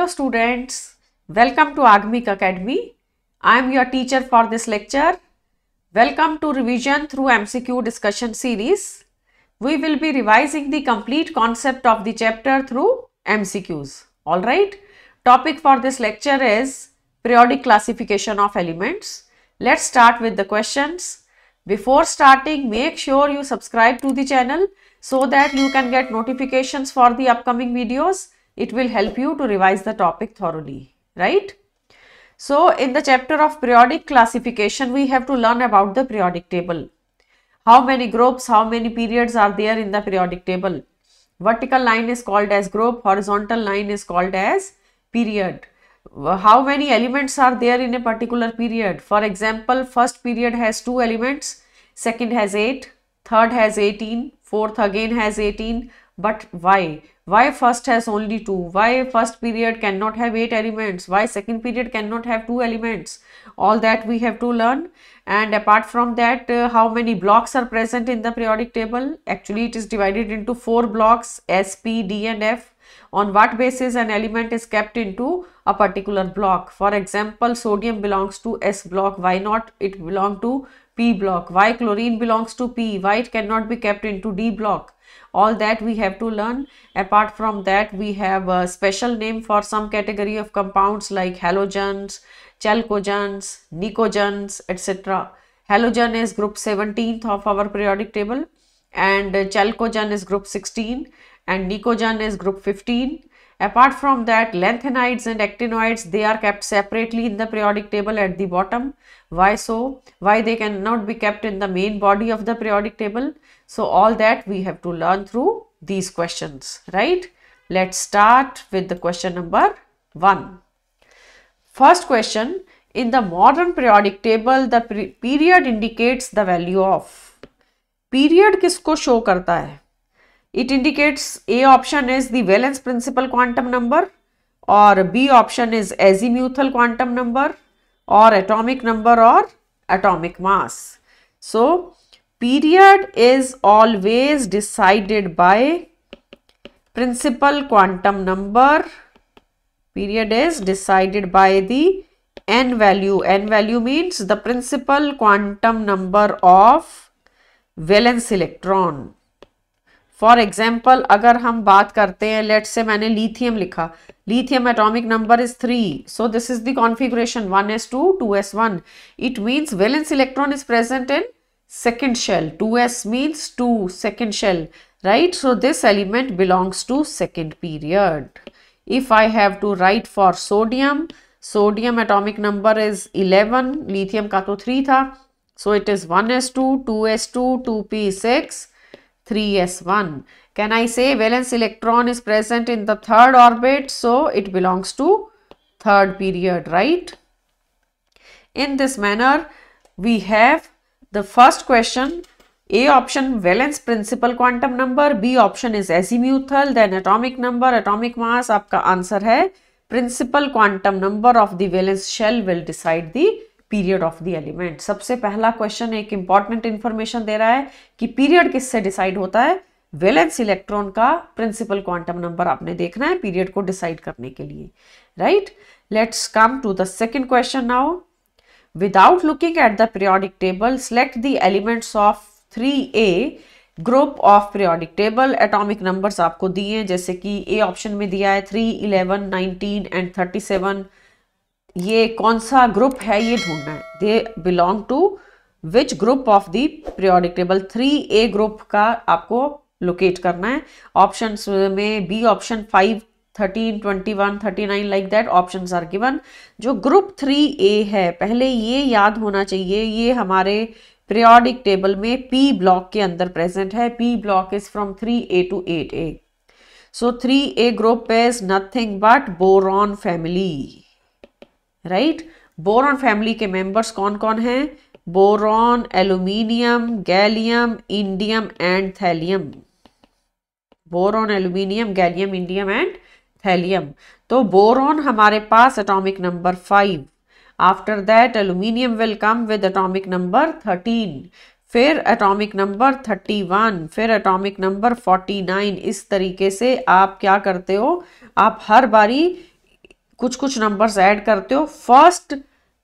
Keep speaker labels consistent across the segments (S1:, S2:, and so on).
S1: students, welcome to Agmic Academy. I am your teacher for this lecture. Welcome to revision through MCQ discussion series. We will be revising the complete concept of the chapter through MCQs. Alright, topic for this lecture is periodic classification of elements. Let's start with the questions. Before starting, make sure you subscribe to the channel so that you can get notifications for the upcoming videos. It will help you to revise the topic thoroughly, right? So, in the chapter of periodic classification, we have to learn about the periodic table. How many groups, how many periods are there in the periodic table? Vertical line is called as group, horizontal line is called as period. How many elements are there in a particular period? For example, first period has 2 elements, second has 8, third has 18, fourth again has 18. But why? Why first has only 2? Why first period cannot have 8 elements? Why second period cannot have 2 elements? All that we have to learn. And apart from that, how many blocks are present in the periodic table? Actually, it is divided into 4 blocks, S, P, D and F. On what basis an element is kept into a particular block? For example, sodium belongs to S block. Why not it belong to P block? Why chlorine belongs to P? Why it cannot be kept into D block? All that we have to learn. Apart from that, we have a special name for some category of compounds like halogens, chalcogens, nicogens, etc. Halogen is group 17th of our periodic table, and chalcogen is group 16, and nicogen is group 15. Apart from that, lanthanides and actinoids, they are kept separately in the periodic table at the bottom. Why so? Why they cannot be kept in the main body of the periodic table? So all that we have to learn through these questions, right? Let's start with the question number 1. First question, in the modern periodic table, the period indicates the value of. Period किसको show करता है? It indicates, A option is the valence principal quantum number, or B option is azimuthal quantum number, or atomic number, or atomic mass. So, period is always decided by principal quantum number. Period is decided by the n value. N value means the principal quantum number of valence electron. For example, अगर हम बात करते हैं, let's say मैंने lithium लिखा, lithium atomic number is 3, so this is the configuration 1s2 2s1. It means valence electron is present in second shell. 2s means 2, second shell, right? So this element belongs to second period. If I have to write for sodium, sodium atomic number is 11, lithium का तो 3 था, so it is 1s2 2s2 2p6 3s1. Can I say valence electron is present in the third orbit? So it belongs to third period, right? In this manner, we have the first question, A option valence principal quantum number, B option is azimuthal, then atomic number, atomic mass. आपका answer है principal quantum number of the valence shell will decide the period of the element. सबसे पहला question एक important information दे रहा है कि period किससे decide होता है? वैलेंस इलेक्ट्रॉन का प्रिंसिपल क्वांटम नंबर आपने देखना है पीरियड को डिसाइड करने के लिए, right? Let's come to the second question now. Without looking at the periodic table, select the elements of 3A group of periodic table. Atomic numbers आपको दिए हैं, जैसे कि ए ऑप्शन में दिया है 3, 11, 19 एंड 37. ये कौन सा ग्रुप है ये ढूंढना है. They belong to which group of the periodic table? 3A group का आपको लोकेट करना है. ऑप्शंस में B option 5, 13, 21, 39 like that options are given. जो ग्रुप 3A है, पहले ये याद होना चाहिए, ये हमारे पीरियोडिक टेबल में P ब्लॉक के अंदर प्रेजेंट है. P block is from 3A to 8A. So 3A group is nothing but boron family, right? Boron family के मेंबर्स कौन कौन हैं? Boron, aluminium, gallium, indium and thallium. Boron, aluminium, gallium, indium and thallium. तो boron हमारे पास atomic number 5. After that aluminium will come with atomic number 13, फिर atomic number 31, फिर atomic number 49. इस तरीके से आप क्या करते हो, आप हर बारी कुछ कुछ नंबर्स ऐड करते हो, फर्स्ट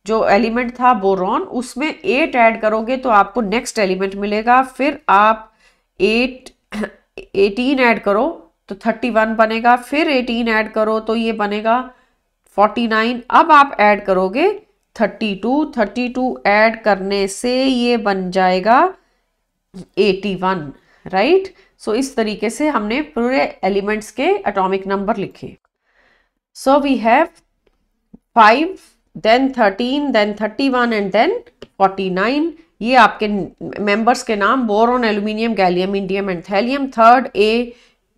S1: जो एलिमेंट था बोरॉन उसमें 8 ऐड करोगे तो आपको नेक्स्ट एलिमेंट मिलेगा, फिर आप 18 ऐड करो तो 31 बनेगा, फिर 18 ऐड करो तो ये बनेगा 49। अब आप ऐड करोगे 32 ऐड करने से ये बन जाएगा 81, राइट। सो इस तरीके से हमने पूरे एलिमेंट्स के एटॉमिक नंबर लिखे। So we have 5, then 13, then 31 and then 49। ये आपके मेंबर्स के नाम, boron, aluminium, gallium, indium and thallium. Third A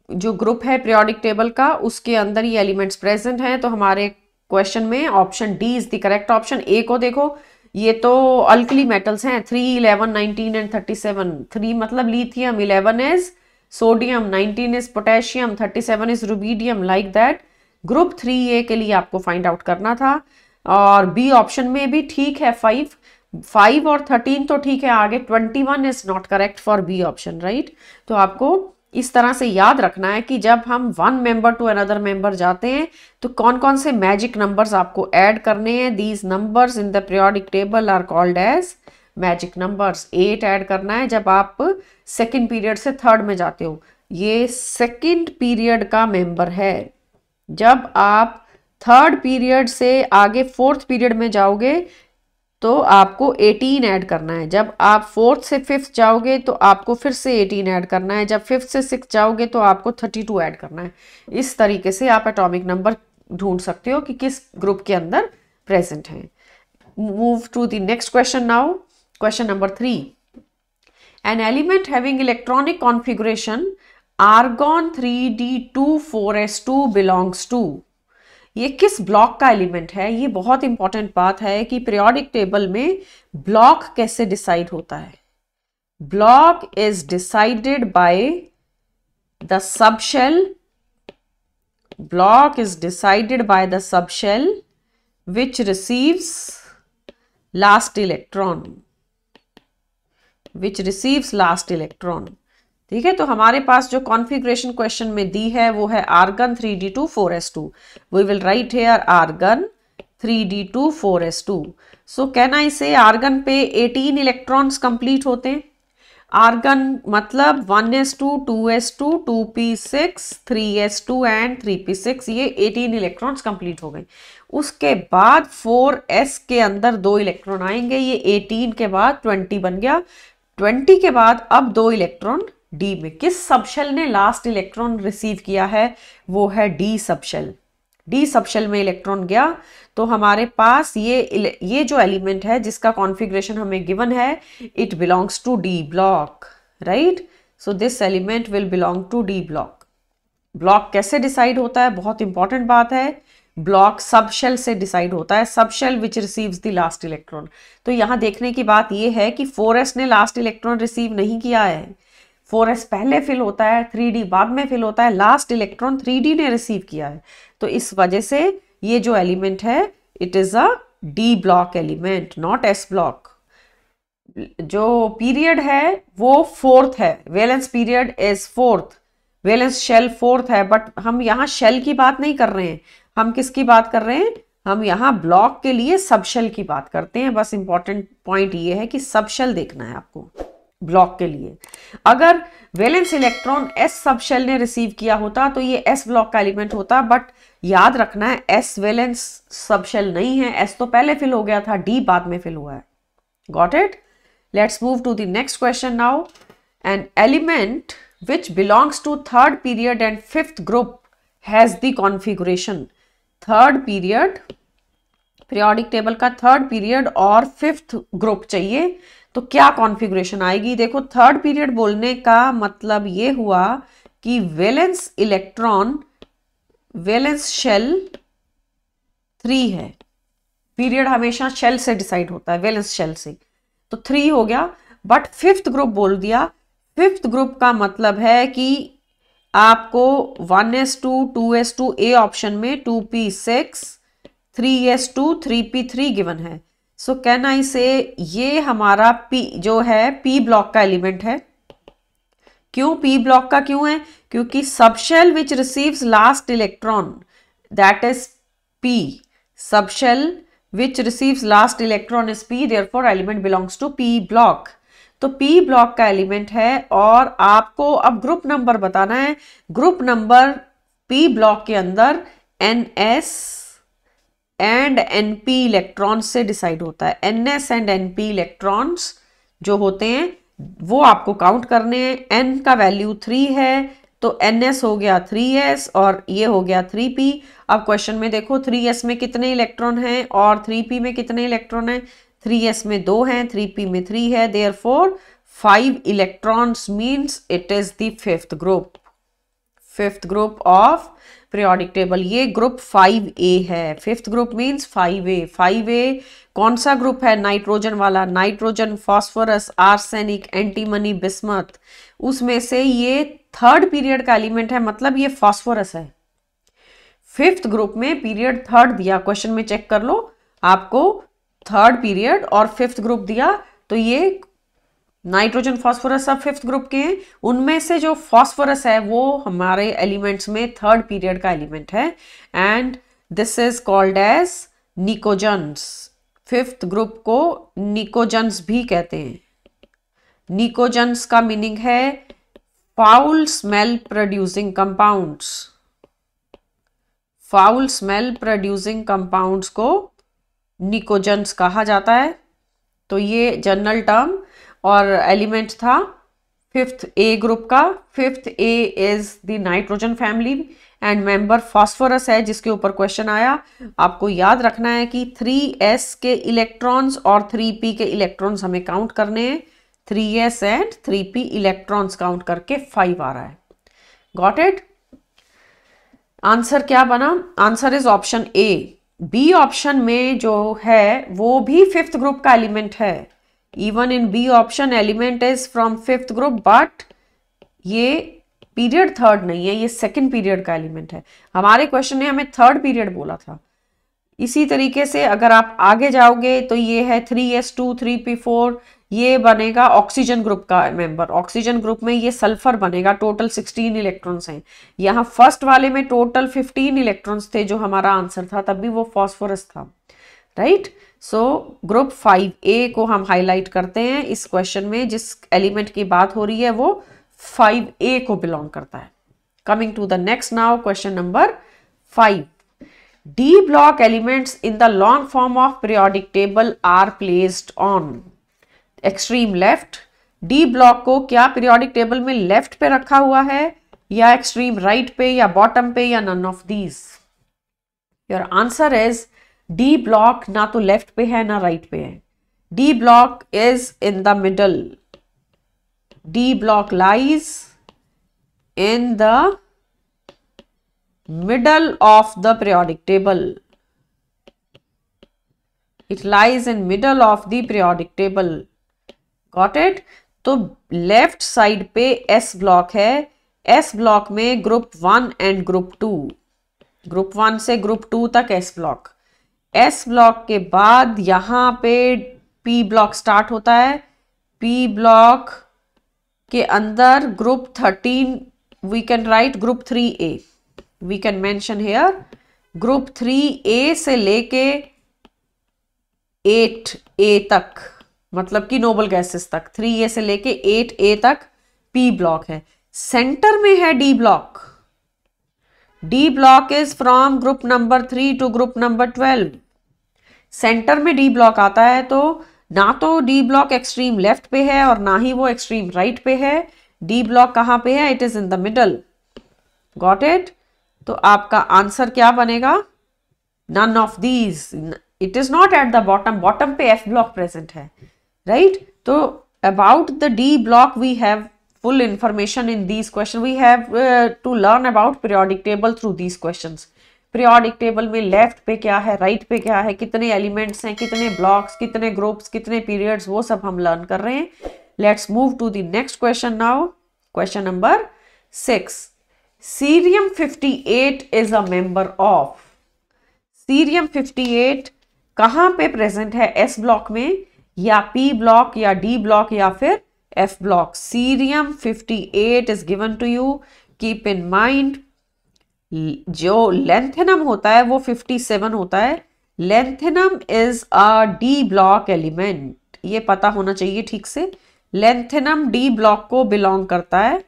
S1: जो ग्रुप है पीरियोडिक टेबल का, उसके अंदर ये एलिमेंट्स प्रेजेंट हैं, तो हमारे क्वेश्चन में option D is the correct option. A को देखो, ये तो अल्कली मेटल्स हैं, 3, 11, 19 एंड 37। 3 मतलब lithium, 11 is sodium, 19 is potassium, 37 is rubidium, like that. Group 3A के लिए आपको फाइंड आउट करना था। और बी ऑप्शन में भी ठीक है, 5 और 13 तो ठीक है, आगे 21 is not correct for B option, right. तो आपको इस तरह से याद रखना है कि जब हम one member to another member जाते हैं तो कौन कौन से मैजिक नंबर्स आपको ऐड करने हैं। These numbers in the periodic table are called as magic numbers. 8 add करना है जब आप सेकंड पीरियड से थर्ड में जाते हो, ये सेकंड पीरियड का मेंबर है। जब आप थर्ड पीरियड से आगे फोर्थ पीरियड में जाओगे तो आपको 18 ऐड करना है। जब आप फोर्थ से फिफ्थ जाओगे तो आपको फिर से 18 ऐड करना है। जब फिफ्थ से सिक्स जाओगे तो आपको 32 ऐड करना है। इस तरीके से आप एटॉमिक नंबर ढूंढ सकते हो कि किस ग्रुप के अंदर प्रेजेंट है। Move to the next question now. Question number 3, an element having electronic configuration argon 3d24s2 belongs to. ये किस ब्लॉक का एलिमेंट है? ये बहुत इंपॉर्टेंट बात है कि पीरियोडिक टेबल में ब्लॉक कैसे डिसाइड होता है। Block is decided by the subshell. Block is decided by the subshell which receives last electron, which receives last electron। ठीक है, तो हमारे पास जो कॉन्फ़िगरेशन क्वेश्चन में दी है वो है argon 3d24s2। We will write here argon 3d24s2। So can I say argon पे 18 इलेक्ट्रॉन्स कंप्लीट होते हैं। आर्गन मतलब 1s2, 2s2, 2p6, 3s2 and 3p6, ये 18 इलेक्ट्रॉन्स कंप्लीट हो गए। उसके बाद 4s के अंदर 2 इलेक्ट्रॉन आएंगे, ये 18 के बाद 20 बन गया। 20 के बाद अब 2 इलेक्ट्रॉन डी में। किस सबशेल ने लास्ट इलेक्ट्रॉन रिसीव किया है? वो है डी सबशेल। डी सबशेल में इलेक्ट्रॉन गया तो हमारे पास ये जो एलिमेंट है जिसका कॉन्फ़िगरेशन हमें गिवन है, it belongs to D block, right. So this element will belong to D block. Block कैसे डिसाइड होता है? बहुत इंपॉर्टेंट बात है। ब्लॉक सबशेल से डिसाइड होता है, subshell which receives the last electron. तो यहां देखने की बात यह है कि 4s ने लास्ट इलेक्ट्रॉन रिसीव नहीं किया है। 4s पहले फिल होता है, 3d बाद में फिल होता है, लास्ट इलेक्ट्रॉन 3d ने रिसीव किया है। तो इस वजह से ये जो एलिमेंट है it is a D block element, not S block. जो पीरियड है वो फोर्थ है, valence period is fourth, valence shell fourth है। बट हम यहाँ शेल की बात नहीं कर रहे हैं, हम किसकी बात कर रहे हैं? हम यहाँ ब्लॉक के लिए सबशेल की बात करते हैं। बस इंपॉर्टेंट पॉइंट ये है कि सबशेल देखना है आपको ब्लॉक के लिए। अगर वैलेंस इलेक्ट्रॉन एस सबशेल ने रिसीव किया होता तो ये एस ब्लॉक का एलिमेंट होता, बट याद रखना है एस वैलेंस सबशेल नहीं है, एस तो पहले फिल हो गया था, डी बाद में फिल हुआ है। Got it? Let's move to the next question now. An element which belongs to third period and fifth group has the configuration। Third period, periodic table का थर्ड पीरियड और fifth group चाहिए तो क्या configuration आएगी? देखो, third period बोलने का मतलब ये हुआ कि वैलेंस इलेक्ट्रॉन, वैलेंस शेल 3 है। पीरियड हमेशा शेल से डिसाइड होता है, वैलेंस शेल से, तो 3 हो गया। बट फिफ्थ ग्रुप बोल दिया। फिफ्थ ग्रुप का मतलब है कि आपको 1s2, 2s2, ए ऑप्शन में 2p6, 3s2, 3p3 गिवन है। सो कैन आई से ये हमारा p जो है p ब्लॉक का एलिमेंट है। क्यों p ब्लॉक का क्यों है? क्योंकि subshell which receives last electron that is P. Subshell which receives last electron is P, therefore element belongs to P block. तो P ब्लॉक का एलिमेंट है और आपको अब ग्रुप नंबर बताना है. ग्रुप नंबर P ब्लॉक के अंदर NS एंड NP इलेक्ट्रॉन्स से डिसाइड होता है. NS एंड NP इलेक्ट्रॉन्स जो होते हैं वो आपको काउंट करने हैं. N का वैल्यू 3 है तो NS हो गया 3S और ये हो गया 3P. अब क्वेश्चन में देखो 3S में कितने इलेक्ट्रॉन हैं और 3P में कितने इलेक्ट्रॉन हैं. 3S में 2 हैं, 3P में 3 है. Therefore 5 electrons means it is the fifth group of periodic table. ये ग्रुप 5A है. Fifth group means 5A. 5A कौन सा ग्रुप है? नाइट्रोजन वाला. Nitrogen, phosphorus, arsenic, antimony, bismuth. उसमें से ये थर्ड पीरियड का एलिमेंट है, मतलब ये फॉस्फोरस है. फिफ्थ ग्रुप में पीरियड थर्ड दिया, क्वेश्चन में चेक कर लो, आपको थर्ड पीरियड और फिफ्थ ग्रुप दिया. तो ये नाइट्रोजन, फॉस्फोरस सब फिफ्थ ग्रुप के हैं. उनमें से जो फॉस्फोरस है वो हमारे एलिमेंट्स में थर्ड पीरियड का एलिमेंट है and this is called as pnicogens. Fifth group को निकोजन्स भी कहते हैं. निकोजन्स का मीनिंग है foul smell producing compounds. Foul smell producing compounds को निकोजन्स कहा जाता है. तो ये जनरल टर्म और एलिमेंट था फिफ्थ ए ग्रुप का. Fifth A is the nitrogen family and member phosphorus है जिसके ऊपर क्वेश्चन आया. आपको याद रखना है कि 3s के इलेक्ट्रॉन्स और 3p के इलेक्ट्रॉन्स हमें काउंट करने हैं. 3s and 3p electrons count करके 5 आ रहा है. Got it? आंसर क्या बना? Answer is option A. B option में जो है वो भी फिफ्थ ग्रुप का एलिमेंट है. Even in B option element is from fifth group but ये पीरियड थर्ड नहीं है, ये सेकंड पीरियड का एलिमेंट है. हमारे क्वेश्चन ने हमें थर्ड पीरियड बोला था. इसी तरीके से अगर आप आगे जाओगे तो ये है 3s2 3p4, ये बनेगा ऑक्सीजन ग्रुप का मेंबर. ऑक्सीजन ग्रुप में ये सल्फर बनेगा. टोटल 16 इलेक्ट्रॉन्स हैं. यहाँ फर्स्ट वाले में टोटल 15 इलेक्ट्रॉन्स थे जो हमारा आंसर था, तब भी वो फॉस्फोरस था. राइट? सो ग्रुप 5A को हम हाईलाइट करते हैं इस क्वेश्चन में. जिस एलिमेंट की बात हो रही है वो 5A को बिलोंग करता है. Coming to the next now, question number 5. D block elements in the long form of periodic table are placed on extreme left. D block को क्या periodic table में लेफ्ट पे रखा हुआ है या एक्सट्रीम राइट पे या बॉटम पे या none of these? Your answer is D block ना तो लेफ्ट पे है ना राइट पे है. D block is in the middle. D block lies in the middle of the periodic table. It lies in middle of the periodic table. Got it? तो left side पे S block है. S block में group 1 and group 2. Group 1 से group 2 तक S block. S block के बाद यहां पे P ब्लॉक स्टार्ट होता है. P ब्लॉक के अंदर group 13 we can write group 3A. We can mention here group 3A से लेके 8A तक, मतलब कि नोबल गैसेस तक. 3A से लेके 8A तक P ब्लॉक है. सेंटर में है D block. D block is from group number 3 to group number 12. Centre में D ब्लॉक आता है तो ना तो D ब्लॉक एक्सट्रीम लेफ्ट पे है और ना ही वो एक्सट्रीम राइट पे है. D ब्लॉक कहां पे है? It is in the middle. Got it? तो आपका आंसर क्या बनेगा? None of these. It is not at the bottom. Bottom पे F ब्लॉक प्रेजेंट है. राइट? तो about the D block we have full information in these questions. We have to learn about periodic table through these questions. Periodic table में left पे क्या है, right पे क्या है, कितने एलिमेंट्स हैं, कितने ब्लॉक्स, कितने ग्रुप्स, कितने पीरियड्स, वो सब हम लर्न कर रहे हैं. Let's move to the next question now. Question number 6. Cerium 58 is a member of. Cerium 58 कहाँ पे प्रेजेंट है? S ब्लॉक में या P ब्लॉक या D ब्लॉक या फिर F block. Cerium 58 is given to you. Keep in mind जो lanthanum होता है वो 57 होता है। Lanthanum is a D block element, ये पता होना चाहिए ठीक से। लेंथेनम डी ब्लॉक को बिलोंग करता है,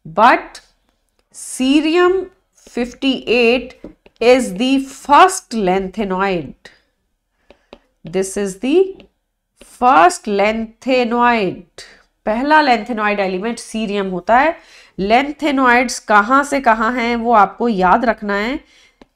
S1: but cerium 58 is the first lanthanide. This is the first lanthanide. पहला lanthanide एलिमेंट सीरियम होता है। लैंथेनॉइड्स कहाँ से कहाँ हैं वो आपको याद रखना है।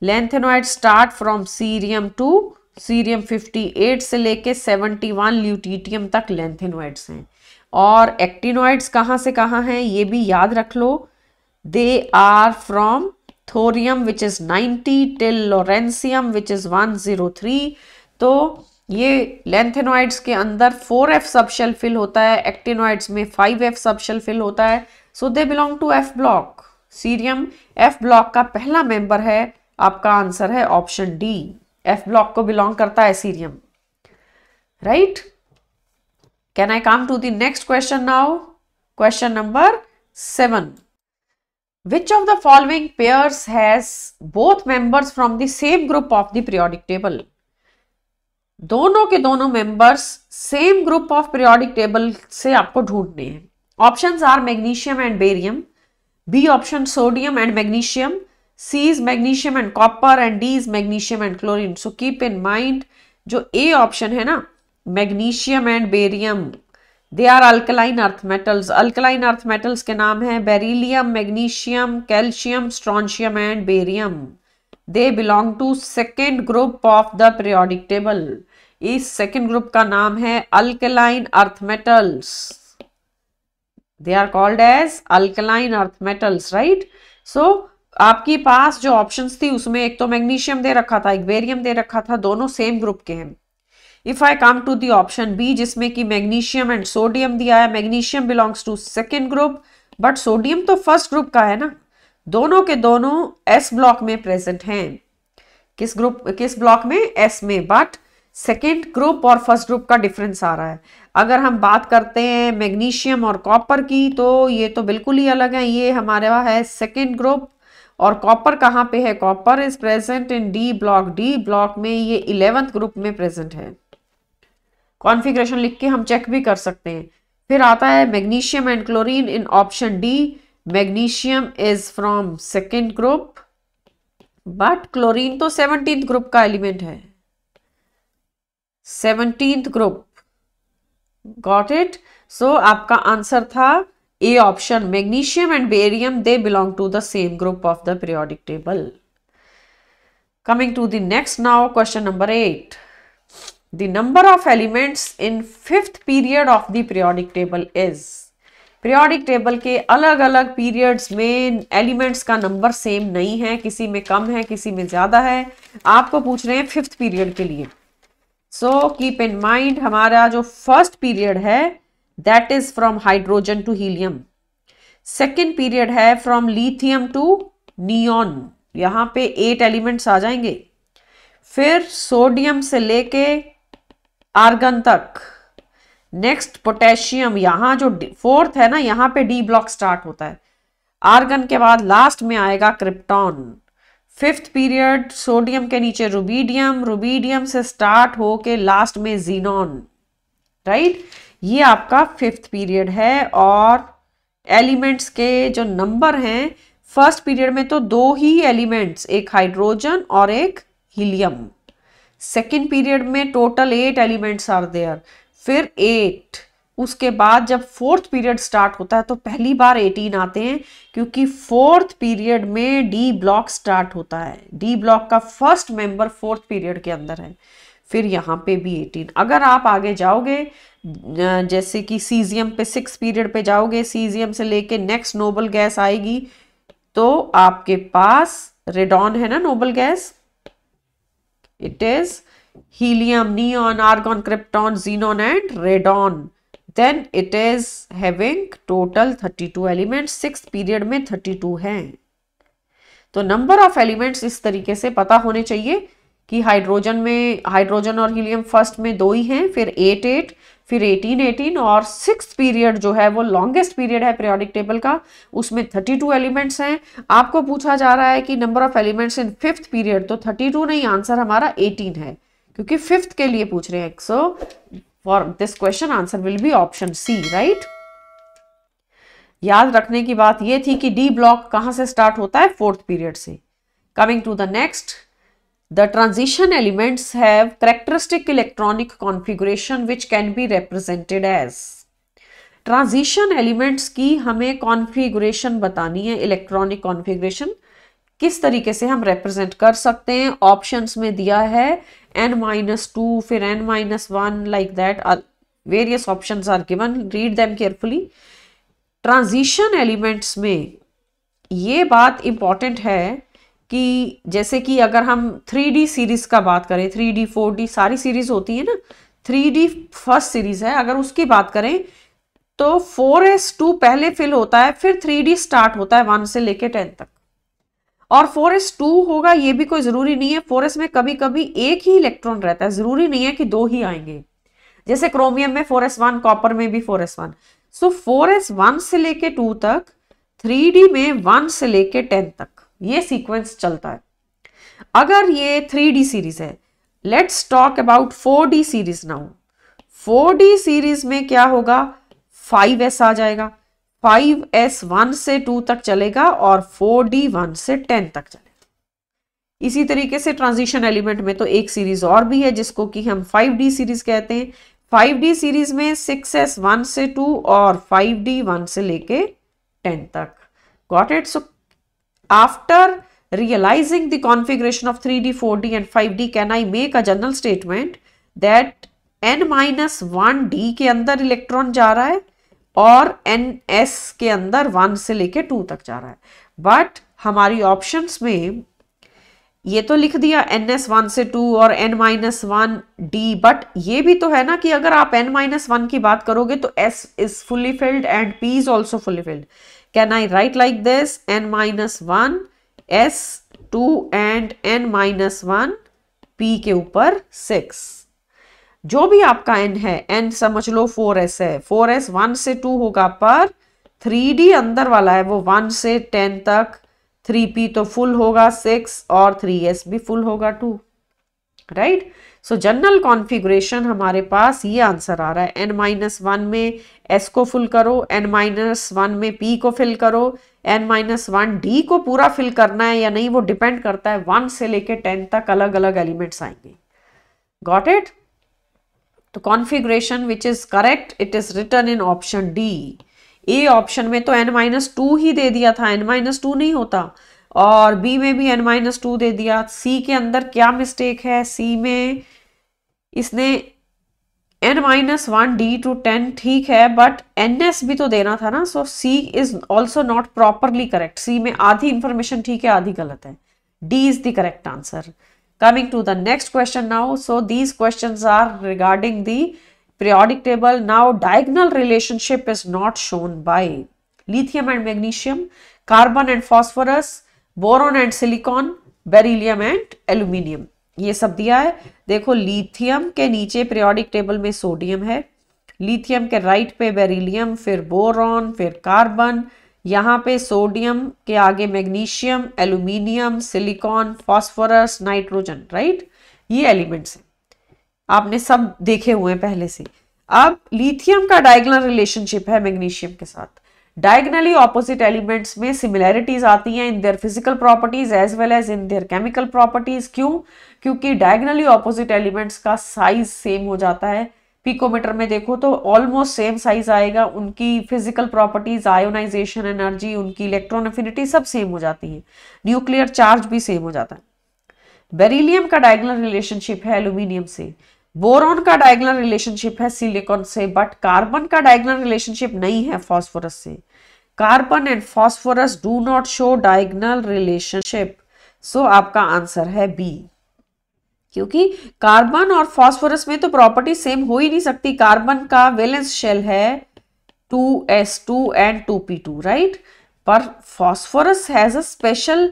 S1: Lanthanoid start from cerium to cerium 58 से लेके 71 ल्यूटीटियम तक लैंथेनॉइड्स हैं। और एक्टिनॉइड्स कहाँ से कहाँ हैं ये भी याद रख लो। They are from thorium which is 90 till lawrencium which is 103। तो ये लैंथेनॉइड्स के अंदर 4f सबशेल फिल होता है, एक्टिनॉइड्स में 5f सबशेल फिल होता है। So they belong to f block. Cerium f block का पहला मेंबर है। आपका आंसर है ऑप्शन डी, f ब्लॉक को बिलोंग करता है cerium, right. Can I come to the next question now? Question number 7. Which of the following pairs has both members from the same group of the periodic table? दोनों के दोनों members same group of periodic table से आपको ढूंढने हैं। Options are magnesium and barium, B option sodium and magnesium, C is magnesium and copper and D is magnesium and chlorine. So keep in mind जो A option है ना, magnesium and barium, they are alkaline earth metals. Alkaline earth metals के नाम है beryllium, magnesium, calcium, strontium and barium. They belong to second group of the periodic table. इस second group का नाम है alkaline earth metals. They are called as alkaline earth metals, right. So आपके पास जो ऑप्शंस थी उसमें एक तो मैग्नीशियम दे रखा था, एक बेरियम दे रखा था, दोनों सेम ग्रुप के हैं। If I come to the option B जिसमें कि मैग्नीशियम एंड सोडियम दिया है, magnesium belongs to second group but sodium तो फर्स्ट ग्रुप का है ना। दोनों के दोनों एस ब्लॉक में प्रेजेंट हैं। किस ब्लॉक में? एस में। बट सेकेंड ग्रुप और फर्स्ट ग्रुप का डिफरेंस आ रहा है। अगर हम बात करते हैं मैग्नीशियम और कॉपर की तो ये तो बिल्कुल ही अलग है। ये हमारे वहाँ है सेकेंड ग्रुप और कॉपर कहाँ पे है? Copper is present in D block. D block में ये 11th ग्रुप में प्रेजेंट है। कॉन्फ़िगरेशन लिख के हम चेक भी कर सकते हैं। फिर आता है magnesium and chlorine in option D. Magnesium is from second group but chlorine तो 17th ग्रुप का एलिमेंट है। 17th group, got it. सो आपका आंसर था A option, magnesium and barium they belong to the same group of the periodic table. Coming to the next now, question number 8. The number of elements in 5th period of the periodic table is. periodic table के अलग अलग periods में elements का number same नहीं है, किसी में कम है किसी में ज़्यादा है। आपको पूछ रहे हैं 5th period के लिए। So keep in mind हमारा जो first period है that is from hydrogen to helium. second period है from lithium to neon, यहाँ पे 8 elements आ जाएंगे। फिर सोडियम से लेके आर्गन तक। नेक्स्ट पोटेशियम, यहाँ जो फोर्थ है ना यहाँ पे डी ब्लॉक स्टार्ट होता है। आर्गन के बाद लास्ट में आएगा क्रिप्टॉन। 5th पीरियड सोडियम के नीचे रुबीडियम, रुबीडियम से स्टार्ट होके लास्ट में जीनॉन, राइट। ये आपका 5th पीरियड है। और एलिमेंट्स के जो नंबर हैं, फर्स्ट पीरियड में तो 2 ही एलिमेंट्स, एक हाइड्रोजन और एक हीलियम। सेकेंड पीरियड में टोटल 8 एलिमेंट्स आर देयर, फिर 8। उसके बाद जब 4th पीरियड स्टार्ट होता है तो पहली बार 18 आते हैं क्योंकि 4th पीरियड में डी ब्लॉक स्टार्ट होता है। डी ब्लॉक का फर्स्ट मेंबर 4th पीरियड के अंदर है। फिर यहाँ पे भी 18। अगर आप आगे जाओगे जैसे कि सीजियम पे 6th पीरियड पे जाओगे, सीजियम से लेके नेक्स्ट नोबल गैस आएगी तो आपके पास रेडॉन है ना noble gas. It is helium, neon, argon, krypton, xenon and radon. Then it is having total 32 elements. 6th period में 32 हैं। तो number of elements इस तरीके से पता होने चाहिए कि हाइड्रोजन और हीलियम फर्स्ट में 2 ही हैं, फिर 8, फिर 18 और 6th पीरियड जो है वो लॉन्गेस्ट पीरियड है पीरियोडिक टेबल का, उसमें 32 एलिमेंट्स हैं। आपको पूछा जा रहा है कि number of elements in 5th period, तो 32 नहीं, आंसर हमारा 18 है क्योंकि 5th के लिए पूछ रहे हैं। So for this question answer will be option C, right. याद रखने की बात यह थी कि डी ब्लॉक कहां से स्टार्ट होता है, 4th पीरियड से। Coming to the next, the transition elements have characteristic electronic configuration which can be represented as। Transition elements की हमें कॉन्फ़िगरेशन बतानी है, इलेक्ट्रॉनिक कॉन्फ़िगरेशन किस तरीके से हम रिप्रेजेंट कर सकते हैं। ऑप्शंस में दिया है n-2 फिर n-1 like that, various options are given, read them carefully. Transition elements में ये बात इंपॉर्टेंट है कि जैसे कि अगर हम 3D सीरीज का बात करें, 3D 4D सारी सीरीज होती है ना, 3D फर्स्ट सीरीज है, अगर उसकी बात करें तो 4s2 पहले फिल होता है, फिर 3D स्टार्ट होता है 1 से लेके 10 तक, और 4s2 होगा ये भी कोई जरूरी नहीं है। 4s में कभी कभी एक ही इलेक्ट्रॉन रहता है, जरूरी नहीं है कि 2 ही आएंगे, जैसे क्रोमियम में 4s1, कॉपर में भी 4s1। सो 4s1 से लेके 2 तक, 3D में 1 से लेके 10 तक, ये सीक्वेंस चलता है। अगर ये 3D सीरीज है, let's talk about 4D series now. 4D series में क्या होगा, 5s आ जाएगा, 5s 1 से 2 तक चलेगा और 4D 1 से 10 तक चलेगा। इसी तरीके से ट्रांजिशन एलिमेंट में तो एक सीरीज और भी है जिसको कि हम 5D सीरीज कहते हैं। 5D सीरीज में 6s 1 से 2 और 5D 1 से लेके 10 तक। Got it? So after realizing the configuration of 3D, 4D and 5D, can I make a general statement that n-1D के अंदर इलेक्ट्रॉन जा रहा है और ns के अंदर 1 से लेके 2 तक जा रहा है। बट हमारी ऑप्शंस में ये तो लिख दिया ns 1 से 2 और n-1D, बट ये भी तो है ना कि अगर आप n-1 की बात करोगे तो s is fully filled and p is also fully filled। Can I write like this, n-1 s2 and n-1 p के ऊपर 6। जो भी आपका n है, n समझ लो 4s है, 4s 1 से 2 होगा, पर 3D अंदर वाला है वो 1 से 10 तक, 3p तो फुल होगा 6 और 3s भी फुल होगा 2, राइट। सो जनरल कॉन्फ़िगरेशन हमारे पास ये आंसर आ रहा है। n-1 में s को फुल करो, n-1 में p को फिल करो, n-1d को पूरा फिल करना है या नहीं वो डिपेंड करता है, 1 से लेके 10 तक अलग अलग एलिमेंट्स आएंगे। Got it? तो configuration which is correct, it is written in option D. A option में तो n-2 ही दे दिया था, n-2 नहीं होता, और बी में भी n-2 दे दिया। सी के अंदर क्या मिस्टेक है, सी में इसने n-1d to 10 ठीक है, बट ns भी तो देना था ना। So C is also not properly correct. C में आधी इंफॉर्मेशन ठीक है, आधी गलत है। D is the correct answer. Coming to the next question now. So these questions are regarding the periodic table. Now diagonal relationship is not shown by lithium and magnesium, carbon and phosphorus, boron and silicon, beryllium and aluminium. ये सब दिया है। देखो lithium के नीचे periodic table में sodium है, lithium के राइट पे बेरिलियम, फिर बोरॉन, फिर कार्बन, यहाँ पे सोडियम के आगे magnesium, aluminium, silicon, phosphorus, nitrogen, right. ये एलिमेंट्स हैं, आपने सब देखे हुए हैं पहले से। अब लिथियम का डायगोनल रिलेशनशिप है मैग्नीशियम के साथ। डायगोनली ऑपोजिट एलिमेंट्स में सिमिलैरिटीज आती हैं in their physical properties as well as in their chemical properties. क्यों? क्योंकि डायगोनली ऑपोजिट एलिमेंट्स का साइज सेम हो जाता है। पिकोमीटर में देखो तो ऑलमोस्ट सेम साइज आएगा, उनकी फिजिकल प्रॉपर्टीज, आयोनाइजेशन एनर्जी, उनकी इलेक्ट्रॉन एफिनिटी सब सेम हो जाती है, न्यूक्लियर चार्ज भी सेम हो जाता है। बेरिलियम का डायगोनल रिलेशनशिप है एल्यूमिनियम से, बोरॉन का डायगोनल रिलेशनशिप है सिलिकॉन से, बट कार्बन का डायगोनल रिलेशनशिप नहीं है फास्फोरस से। Carbon and phosphorus do not show diagonal relationship. So आपका आंसर है बी, क्योंकि कार्बन और फास्फोरस में तो प्रॉपर्टी सेम हो ही नहीं सकती। कार्बन का वैलेंस शेल है 2s2 एंड 2p2, राइट, पर phosphorus has a special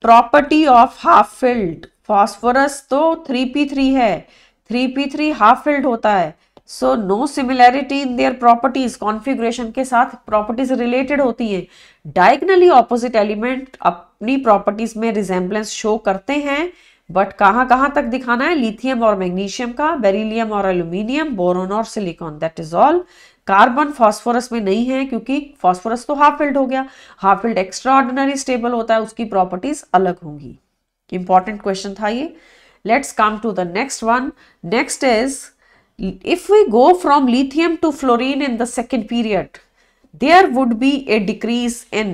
S1: property of half filled. Phosphorus तो 3p3 है, 3p3 हाफ फिल्ड होता है। So no similarity in their properties, configuration के साथ प्रॉपर्टीज रिलेटेड होती हैं। डायगनली ऑपोजिट एलिमेंट अपनी प्रॉपर्टीज में रिजेम्बलेंस शो करते हैं, बट कहाँ कहाँ तक दिखाना है, लिथियम और मैग्नीशियम का, बेरिलियम और एल्यूमिनियम, बोरोन और silicon, that is all. Carbon phosphorus में नहीं है क्योंकि फास्फोरस तो हाफ फिल्ड हो गया, half filled extra ordinary stable होता है, उसकी प्रॉपर्टीज अलग होंगी। इंपॉर्टेंट क्वेश्चन था ये। Let's come to the next one. Next is, if we go from lithium to fluorine in the second period, there would be a decrease in,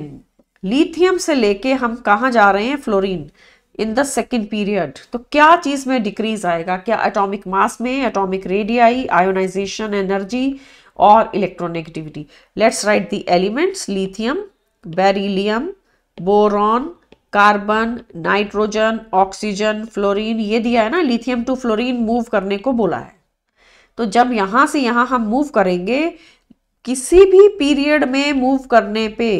S1: lithium से लेके हम कहाँ जा रहे हैं, fluorine, in the second period, तो क्या चीज में डिक्रीज आएगा, क्या एटॉमिक मास में, एटॉमिक रेडियाई, आयोनाइजेशन एनर्जी और electronegativity. Let's write the elements, lithium, beryllium, boron, carbon, nitrogen, oxygen, fluorine, ये दिया है ना, लिथियम टू फ्लोरीन मूव करने को बोला है। तो जब यहां से यहां हम मूव करेंगे, किसी भी पीरियड में मूव करने पे,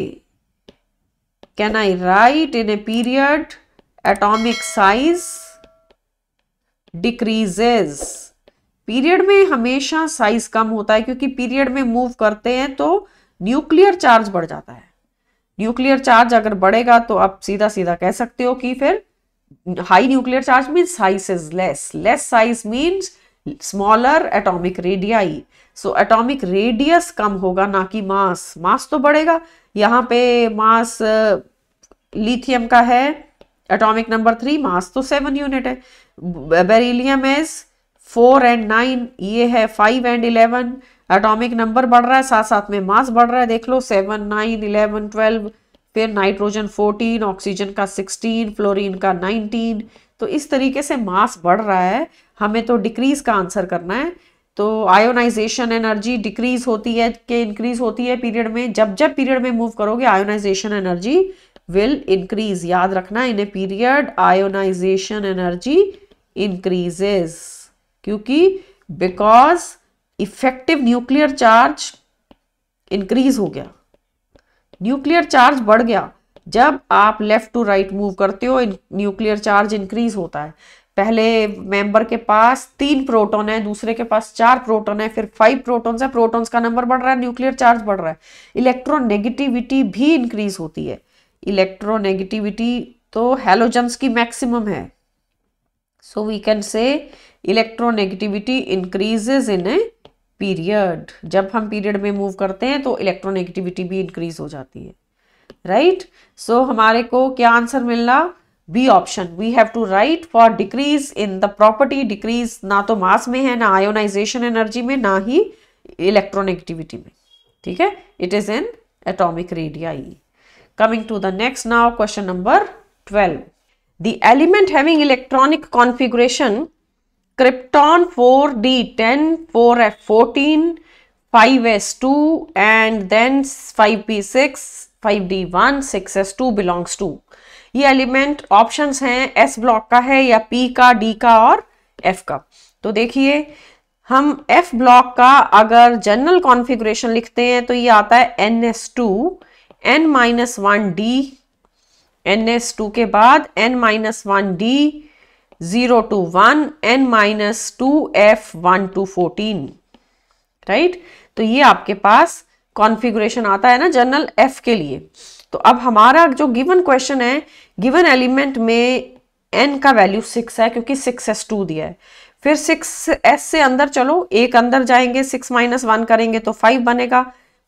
S1: can I right in a period atomic size decreases. Period में हमेशा साइज कम होता है क्योंकि पीरियड में मूव करते हैं तो न्यूक्लियर चार्ज बढ़ जाता है। न्यूक्लियर चार्ज अगर बढ़ेगा तो आप सीधा सीधा कह सकते हो कि फिर high nuclear charge means size is less, less size means smaller atomic radii. So atomic radius कम होगा, ना कि मास। मास तो बढ़ेगा, यहाँ पे मास लिथियम का है एटॉमिक नंबर 3, मास तो 7 यूनिट है। बेरिलियम इज 4 and 9, ये है 5 and 11। एटॉमिक नंबर बढ़ रहा है, साथ साथ में मास बढ़ रहा है, देख लो 7, 9, 11, 12। फिर नाइट्रोजन 14, ऑक्सीजन का 16, फ्लोरीन का 19। तो इस तरीके से मास बढ़ रहा है, हमें तो डिक्रीज का आंसर करना है। तो आयोनाइजेशन एनर्जी डिक्रीज होती है कि इंक्रीज होती है पीरियड में, जब जब पीरियड में मूव करोगे आयोनाइजेशन एनर्जी विल इंक्रीज। याद रखना, in a period ionisation energy increases, क्योंकि because effective nuclear charge increase हो गया, न्यूक्लियर चार्ज बढ़ गया। जब आप लेफ्ट टू राइट मूव करते हो न्यूक्लियर चार्ज इंक्रीज होता है। पहले मेंबर के पास 3 प्रोटॉन है, दूसरे के पास 4 प्रोटॉन है, फिर 5 प्रोटॉन्स है, प्रोटॉन्स का नंबर बढ़ रहा है, न्यूक्लियर चार्ज बढ़ रहा है। इलेक्ट्रोनेगेटिविटी भी इंक्रीज होती है। इलेक्ट्रोनेगेटिविटी तो हैलोजन्स की मैक्सिमम है, so we can say electronegativity increases in a period. जब हम पीरियड में मूव करते हैं तो इलेक्ट्रोनेगेटिविटी भी इंक्रीज हो जाती है, राइट। सो हमारे को क्या आंसर मिलना, B option. We have to write for decrease in the property. Decrease ना तो मास में है, ना आयोनाइजेशन एनर्जी में, ना ही इलेक्ट्रोनेगेटिविटी में, ठीक है। It is in atomic radii. Coming to the next now, question number 12। The element having electronic configuration krypton 4d10, 4f14, 5s2 and then 5p6, 5d1, 6s2 belongs to। ये element options हैं, S block का है या P का, D का और F का। तो देखिए, हम एफ ब्लॉक का अगर जनरल कॉन्फ़िगरेशन लिखते हैं तो ये आता है ns2 n-1d, ns2 के बाद n-1d 0 to 1, n-2f 1 to 14, right. तो ये आपके पास कॉन्फ़िगरेशन आता है ना जनरल एफ के लिए। तो अब हमारा जो गिवन क्वेश्चन है, गिवन एलिमेंट में n का वैल्यू 6 है क्योंकि 6s2 दिया है। फिर 6s से अंदर चलो, एक अंदर जाएंगे, 6 - 1 करेंगे तो 5 बनेगा।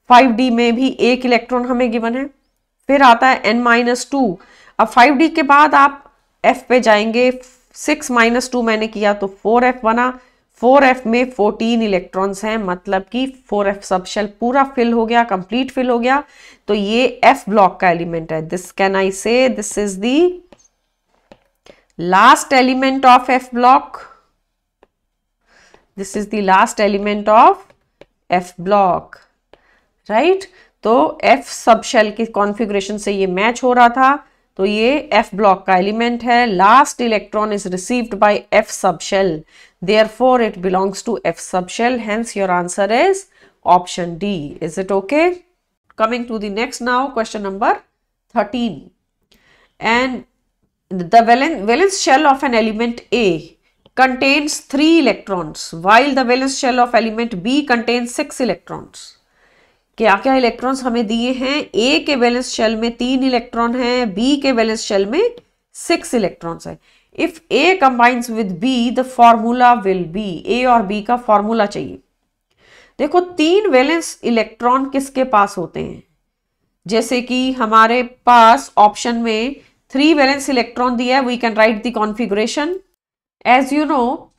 S1: 5d में भी एक इलेक्ट्रॉन हमें गिवन है। फिर आता है n-2। अब 5d के बाद आप f पे जाएंगे, 6 - 2 मैंने किया तो 4f बना। 4f में 14 इलेक्ट्रॉन्स हैं, मतलब कि 4f सब शेल पूरा फिल हो गया, कंप्लीट फिल हो गया। तो ये f ब्लॉक का एलिमेंट है। This can I say this is the last element of f block. This is the last element of f block, right. तो f सब शेल की कॉन्फ़िगरेशन से ये मैच हो रहा था, तो ये f ब्लॉक का एलिमेंट है। Last electron is received by f sub shell, therefore it belongs to f sub shell, hence your answer is option D. Is it okay? Coming to the next now, question number 13. And the valence shell of an element A contains 3 electrons while the valence shell of element B contains 6 electrons. क्या क्या electrons हमें दिए हैं? ए के valence shell में 3 electron हैं, B के valence shell में 6 इलेक्ट्रॉन्स है. If A combines with B the formula will be. A और बी का फॉर्मूला चाहिए. देखो 3 वैलेंस इलेक्ट्रॉन किसके पास होते हैं? जैसे कि हमारे पास ऑप्शन में 3 वैलेंस इलेक्ट्रॉन दिया है. We can write the configuration. As you know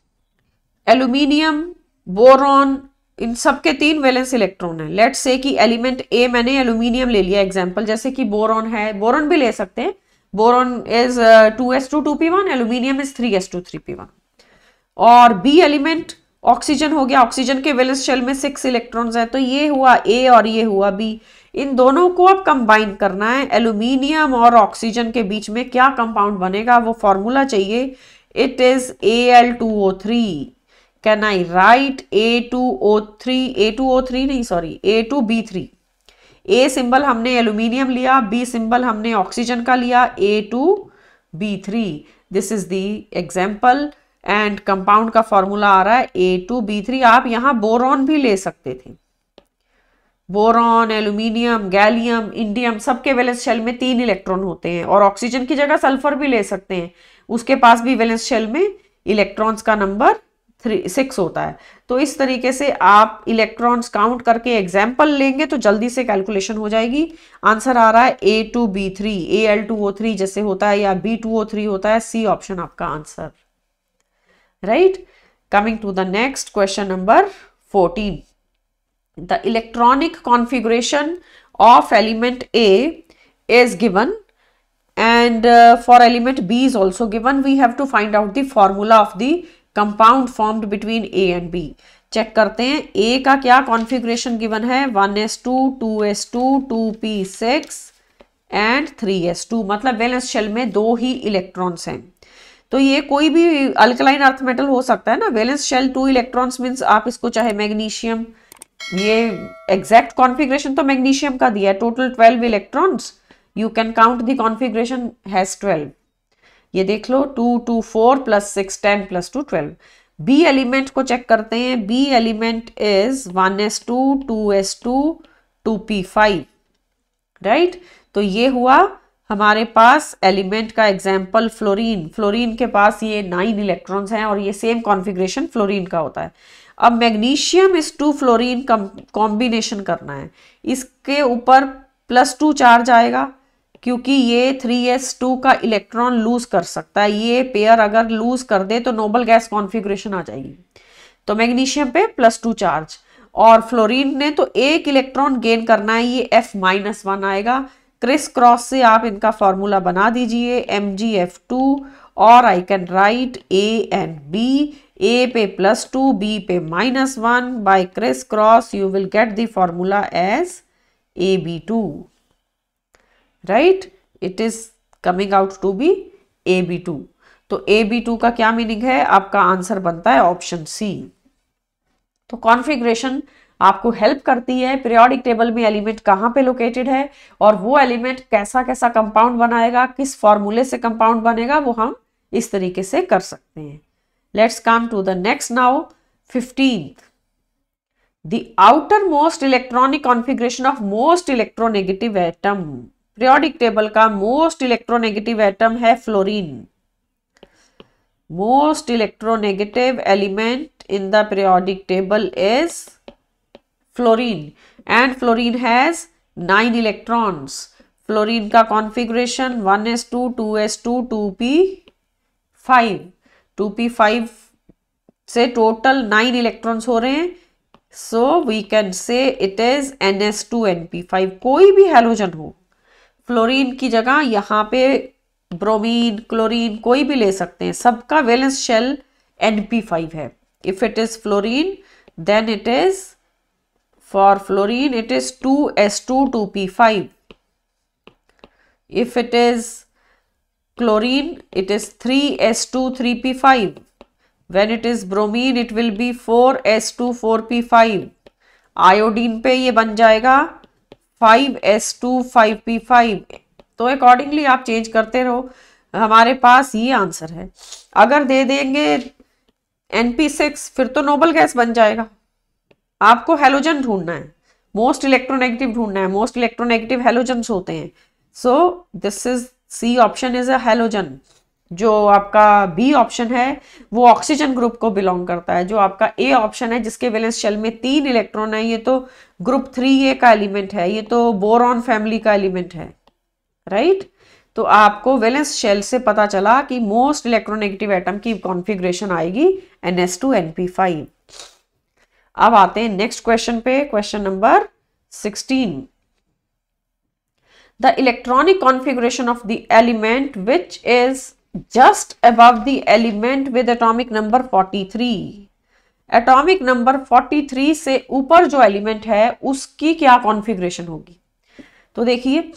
S1: aluminium, boron, इन सबके 3 वैलेंस इलेक्ट्रॉन है. लेट्स से कि एलिमेंट ए, मैंने एल्यूमिनियम ले लिया एग्जांपल, जैसे कि बोरॉन है, बोरॉन भी ले सकते हैं. Boron is 2s2 2p1, aluminium is 3s2 3p1. और बी एलिमेंट ऑक्सीजन हो गया, ऑक्सीजन के वैलेंस शेल में 6 इलेक्ट्रॉन्स है. तो ये हुआ ए और ये हुआ बी. इन दोनों को अब कंबाइन करना है. एल्यूमिनियम और ऑक्सीजन के बीच में क्या कंपाउंड बनेगा, वो फॉर्मूला चाहिए. It is Al2O3. Can I write A2O3, A2O3 नहीं सॉरी A2B3. A सिंबल हमने एल्यूमिनियम लिया, B सिंबल हमने ऑक्सीजन का लिया, A2B3. This is the example and compound का फॉर्मूला आ रहा है A2B3. आप यहाँ बोरॉन भी ले सकते थे. बोरॉन, एल्यूमिनियम, गैलियम, इंडियम सबके वैलेंस शेल में 3 इलेक्ट्रॉन होते हैं. और ऑक्सीजन की जगह सल्फर भी ले सकते हैं, उसके पास भी वैलेंस शेल में इलेक्ट्रॉन्स का नंबर 6 होता है. तो इस तरीके से आप इलेक्ट्रॉन्स काउंट करके एग्जाम्पल लेंगे तो जल्दी से कैलकुलेशन हो जाएगी. आंसर आ रहा है A2B3. Al2O3 जैसे होता है या B2O3 होता है. सी ऑप्शन आपका answer. Right. Coming to the next question number 14. The electronic configuration of element A is given and for element B is also given. We have to find out the formula of the compound formed between A and B. Check करते हैं A का क्या configuration given है. 1s2 2s2 2p6 and 3s2. मतलब valence shell में 2 ही electrons हैं. तो ये कोई भी अल्कलाइन अर्थ मेटल हो सकता है ना. वैलेंस शेल 2 इलेक्ट्रॉन्स मीन्स आप इसको चाहे मैग्नीशियम, ये एग्जैक्ट कॉन्फ़िगरेशन तो मैग्नीशियम का दिया है, total 12 electrons. You can count the configuration has 12. ये देख लो 2 2 4 प्लस 6 10 प्लस 2 12. बी एलिमेंट को चेक करते हैं. B element is 1s2 2s2 2p5. Right. तो ये हुआ हमारे पास एलिमेंट का एग्जाम्पल फ्लोरीन. फ्लोरीन के पास ये 9 इलेक्ट्रॉन्स हैं और ये सेम कॉन्फ़िगरेशन फ्लोरीन का होता है. अब मैग्नीशियम इस 2 फ्लोरीन कॉम्बिनेशन करना है. इसके ऊपर +2 चार्ज आएगा क्योंकि ये 3s2 का इलेक्ट्रॉन लूज कर सकता है. ये पेयर अगर लूज कर दे तो नोबल गैस कॉन्फ़िगरेशन आ जाएगी. तो मैग्नीशियम पे +2 चार्ज और फ्लोरीन ने तो 1 इलेक्ट्रॉन गेन करना है, ये F-1 आएगा. क्रिस क्रॉस से आप इनका फॉर्मूला बना दीजिए MgF2 और I can write A and B. A पे +2 B पे -1. By criss cross you will get the formula as AB2. Right. It is coming out to be AB2. तो AB2 का क्या मीनिंग है? आपका आंसर बनता है ऑप्शन सी. तो कॉन्फ़िगरेशन आपको हेल्प करती है पीरियोडिक टेबल में एलिमेंट कहाँ पे लोकेटेड है और वो एलिमेंट कैसा कैसा कंपाउंड बनाएगा, किस फॉर्मूले से कंपाउंड बनेगा, वो हम इस तरीके से कर सकते हैं. Let's come to the next now 15th. The outer most electronic configuration of most electronegative atom. Periodic table का मोस्ट इलेक्ट्रोनेगेटिव एटम है fluorine. Most electronegative element in the periodic table is fluorine and fluorine has 9 electrons. Fluorine का configuration 1s2 2s2 2p5. 2p5 से total 9 electrons हो रहे हैं. So we can say it is ns2np5. कोई भी halogen हो, fluorine की जगह यहाँ पे ब्रोमीन, क्लोरीन कोई भी ले सकते हैं. सबका वैलेंस शेल np5 है. If it is fluorine, then it is, for fluorine it is 2s2 2p5. If it is chlorine, it is 3s2 3p5. When it is bromine, it will be 4s2 4p5. Iodine पे ये बन जाएगा 5s2 5p5. तो accordingly आप change करते रहो. हमारे पास ये आंसर है. अगर दे देंगे Np6 फिर तो नोबल गैस बन जाएगा। आपको हेलोजन ढूंढना है, मोस्ट इलेक्ट्रोनेगेटिव ढूंढना है, मोस्ट इलेक्ट्रोनेगेटिव हेलोजन्स होते हैं। So this is C option is a halogen. जो आपका बी ऑप्शन है वो ऑक्सीजन ग्रुप को बिलोंग करता है। जो आपका ए ऑप्शन है जिसके वैलेंस शेल में 3 इलेक्ट्रॉन है, ये तो ग्रुप 3A का एलिमेंट है, ये तो बोरॉन फैमिली का एलिमेंट है, राइट। तो आपको वैलेंस शेल से पता चला कि मोस्ट इलेक्ट्रोनेगेटिव एटम की कॉन्फ़िगरेशन आएगी NS2Np5। अब आते हैं नेक्स्ट क्वेश्चन पे, question number 16। The electronic configuration of the element which is just above the element with atomic number 43। Atomic number 43 से ऊपर जो एलिमेंट है उसकी क्या कॉन्फ़िगरेशन होगी। तो देखिए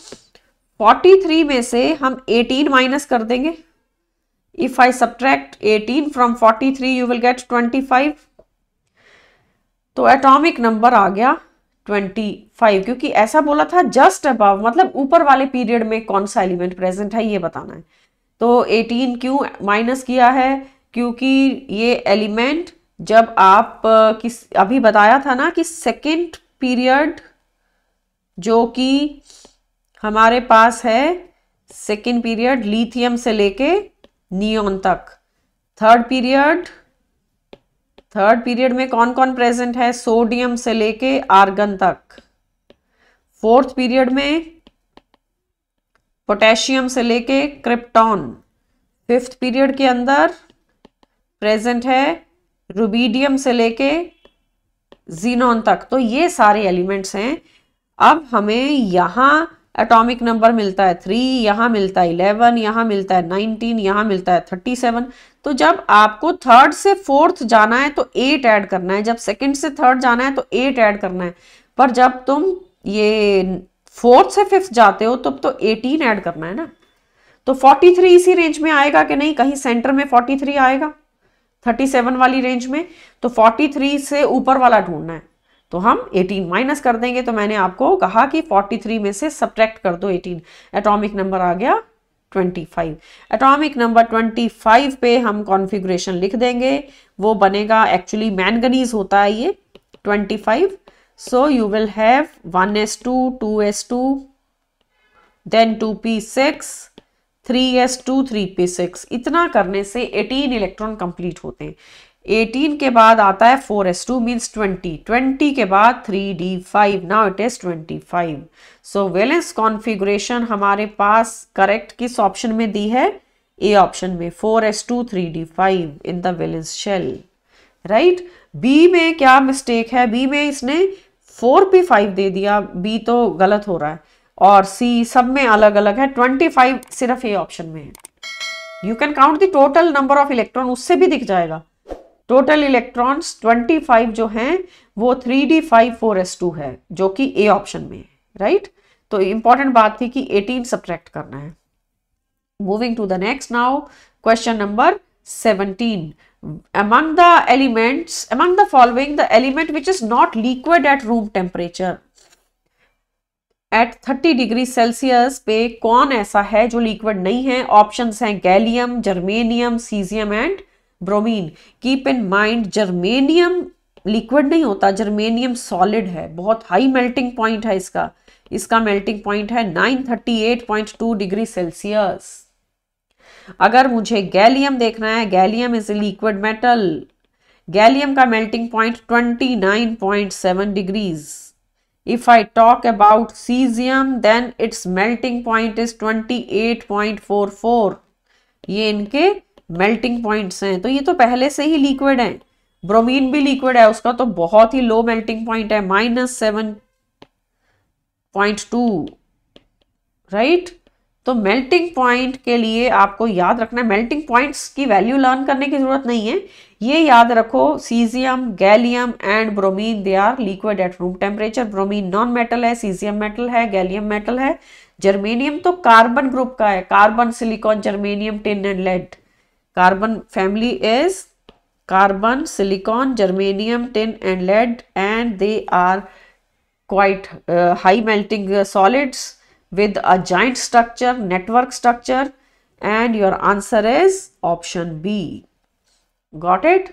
S1: 43 में से हम 18 माइनस कर देंगे। If I subtract 18 from 43 you will gate 25। तो एटॉमिक नंबर आ गया 25, क्योंकि ऐसा बोला था जस्ट अबव, मतलब ऊपर वाले पीरियड में कौन सा एलिमेंट प्रेजेंट है ये बताना है। तो 18 क्यों माइनस किया है, क्योंकि ये एलिमेंट जब आप अभी बताया था ना कि सेकेंड पीरियड जो कि हमारे पास है, सेकेंड पीरियड लिथियम से लेके नियोन तक। थर्ड पीरियड में कौन कौन प्रेजेंट है, सोडियम से लेके आर्गन तक। फोर्थ पीरियड में पोटेशियम से लेके क्रिप्टॉन। फिफ्थ पीरियड के अंदर प्रेजेंट है रुबीडियम से लेके जीनॉन तक। तो ये सारे एलिमेंट्स हैं। अब हमें यहाँ एटॉमिक नंबर मिलता है 3, यहाँ मिलता है 11, यहाँ मिलता है 19, यहाँ मिलता है 37। तो जब आपको थर्ड से फोर्थ जाना है तो 8 ऐड करना है, जब सेकंड से थर्ड जाना है तो 8 ऐड करना है। पर जब तुम ये फोर्थ से फिफ्थ जाते हो तब तो 18 ऐड करना है ना। तो 43 इसी रेंज में आएगा कि नहीं, कहीं सेंटर में 43 आएगा 37 वाली रेंज में। तो 43 से ऊपर वाला ढूंढना है, तो हम 18 माइनस कर देंगे। तो मैंने आपको कहा कि 43 में से सब्ट्रैक्ट कर दो 18। एटॉमिक नंबर आ गया 25। एटॉमिक नंबर 25 पे हम कॉन्फ़िगरेशन लिख देंगे, वो बनेगा, एक्चुअली मैंगनीज होता है ये 25। So you will have 1s2 2s2 then 2p6 3s2 3p6। इतना करने से 18 इलेक्ट्रॉन कंप्लीट होते हैं। 18 के बाद आता है 4s2 मीन्स 20 के बाद 3d5, now it is 25। So valence configuration हमारे पास करेक्ट किस ऑप्शन में दी है, ए ऑप्शन में, 4s2 3d5 in the valence shell, right. B में क्या मिस्टेक है, बी में इसने 4p5 दे दिया, बी तो गलत हो रहा है, और सी सब में अलग अलग है, 25 सिर्फ ए ऑप्शन में है। You can count the total number of electron, उससे भी दिख जाएगा। टोटल इलेक्ट्रॉन्स 25 जो हैं वो 3d5 4s2 है, जो कि ए ऑप्शन में है, राइट। तो इंपॉर्टेंट बात थी कि 18 सब्ट्रैक्ट करना है। Moving to the next now, question number 17। among the elements, among the following, the element which is not liquid at room temperature at 30 degree Celsius पे कौन ऐसा है जो लिक्विड नहीं है। ऑप्शंस हैं gallium, germanium, caesium and bromine. Keep in mind germanium liquid नहीं होता, जर्मेनियम सॉलिड है, बहुत हाई मेल्टिंग पॉइंट है इसका मेल्टिंग पॉइंट है 938.2 डिग्री सेल्सियस। अगर मुझे गैलियम देखना है, gallium is a liquid metal, gallium का melting point 29.7 degrees. If I talk about cesium, then its melting point is 28.44। ये इनके मेल्टिंग पॉइंट्स हैं, तो ये तो पहले से ही लिक्विड है। ब्रोमीन भी लिक्विड है, उसका तो बहुत ही लो मेल्टिंग पॉइंट है -7.2, राइट। तो मेल्टिंग पॉइंट के लिए आपको याद रखना है, मेल्टिंग पॉइंट्स की वैल्यू लर्न करने की जरूरत नहीं है, ये याद रखो, caesium, gallium and bromine they are liquid at room temperature. Bromine non metal है, सीजियम मेटल है, गैलियम मेटल है, जर्मेनियम तो कार्बन ग्रुप का है, carbon, silicon, germanium, tin and lead. Carbon family is carbon, silicon, germanium, tin and lead, and they are quite high melting solids with a giant structure, network structure, and your answer is option B. Got it?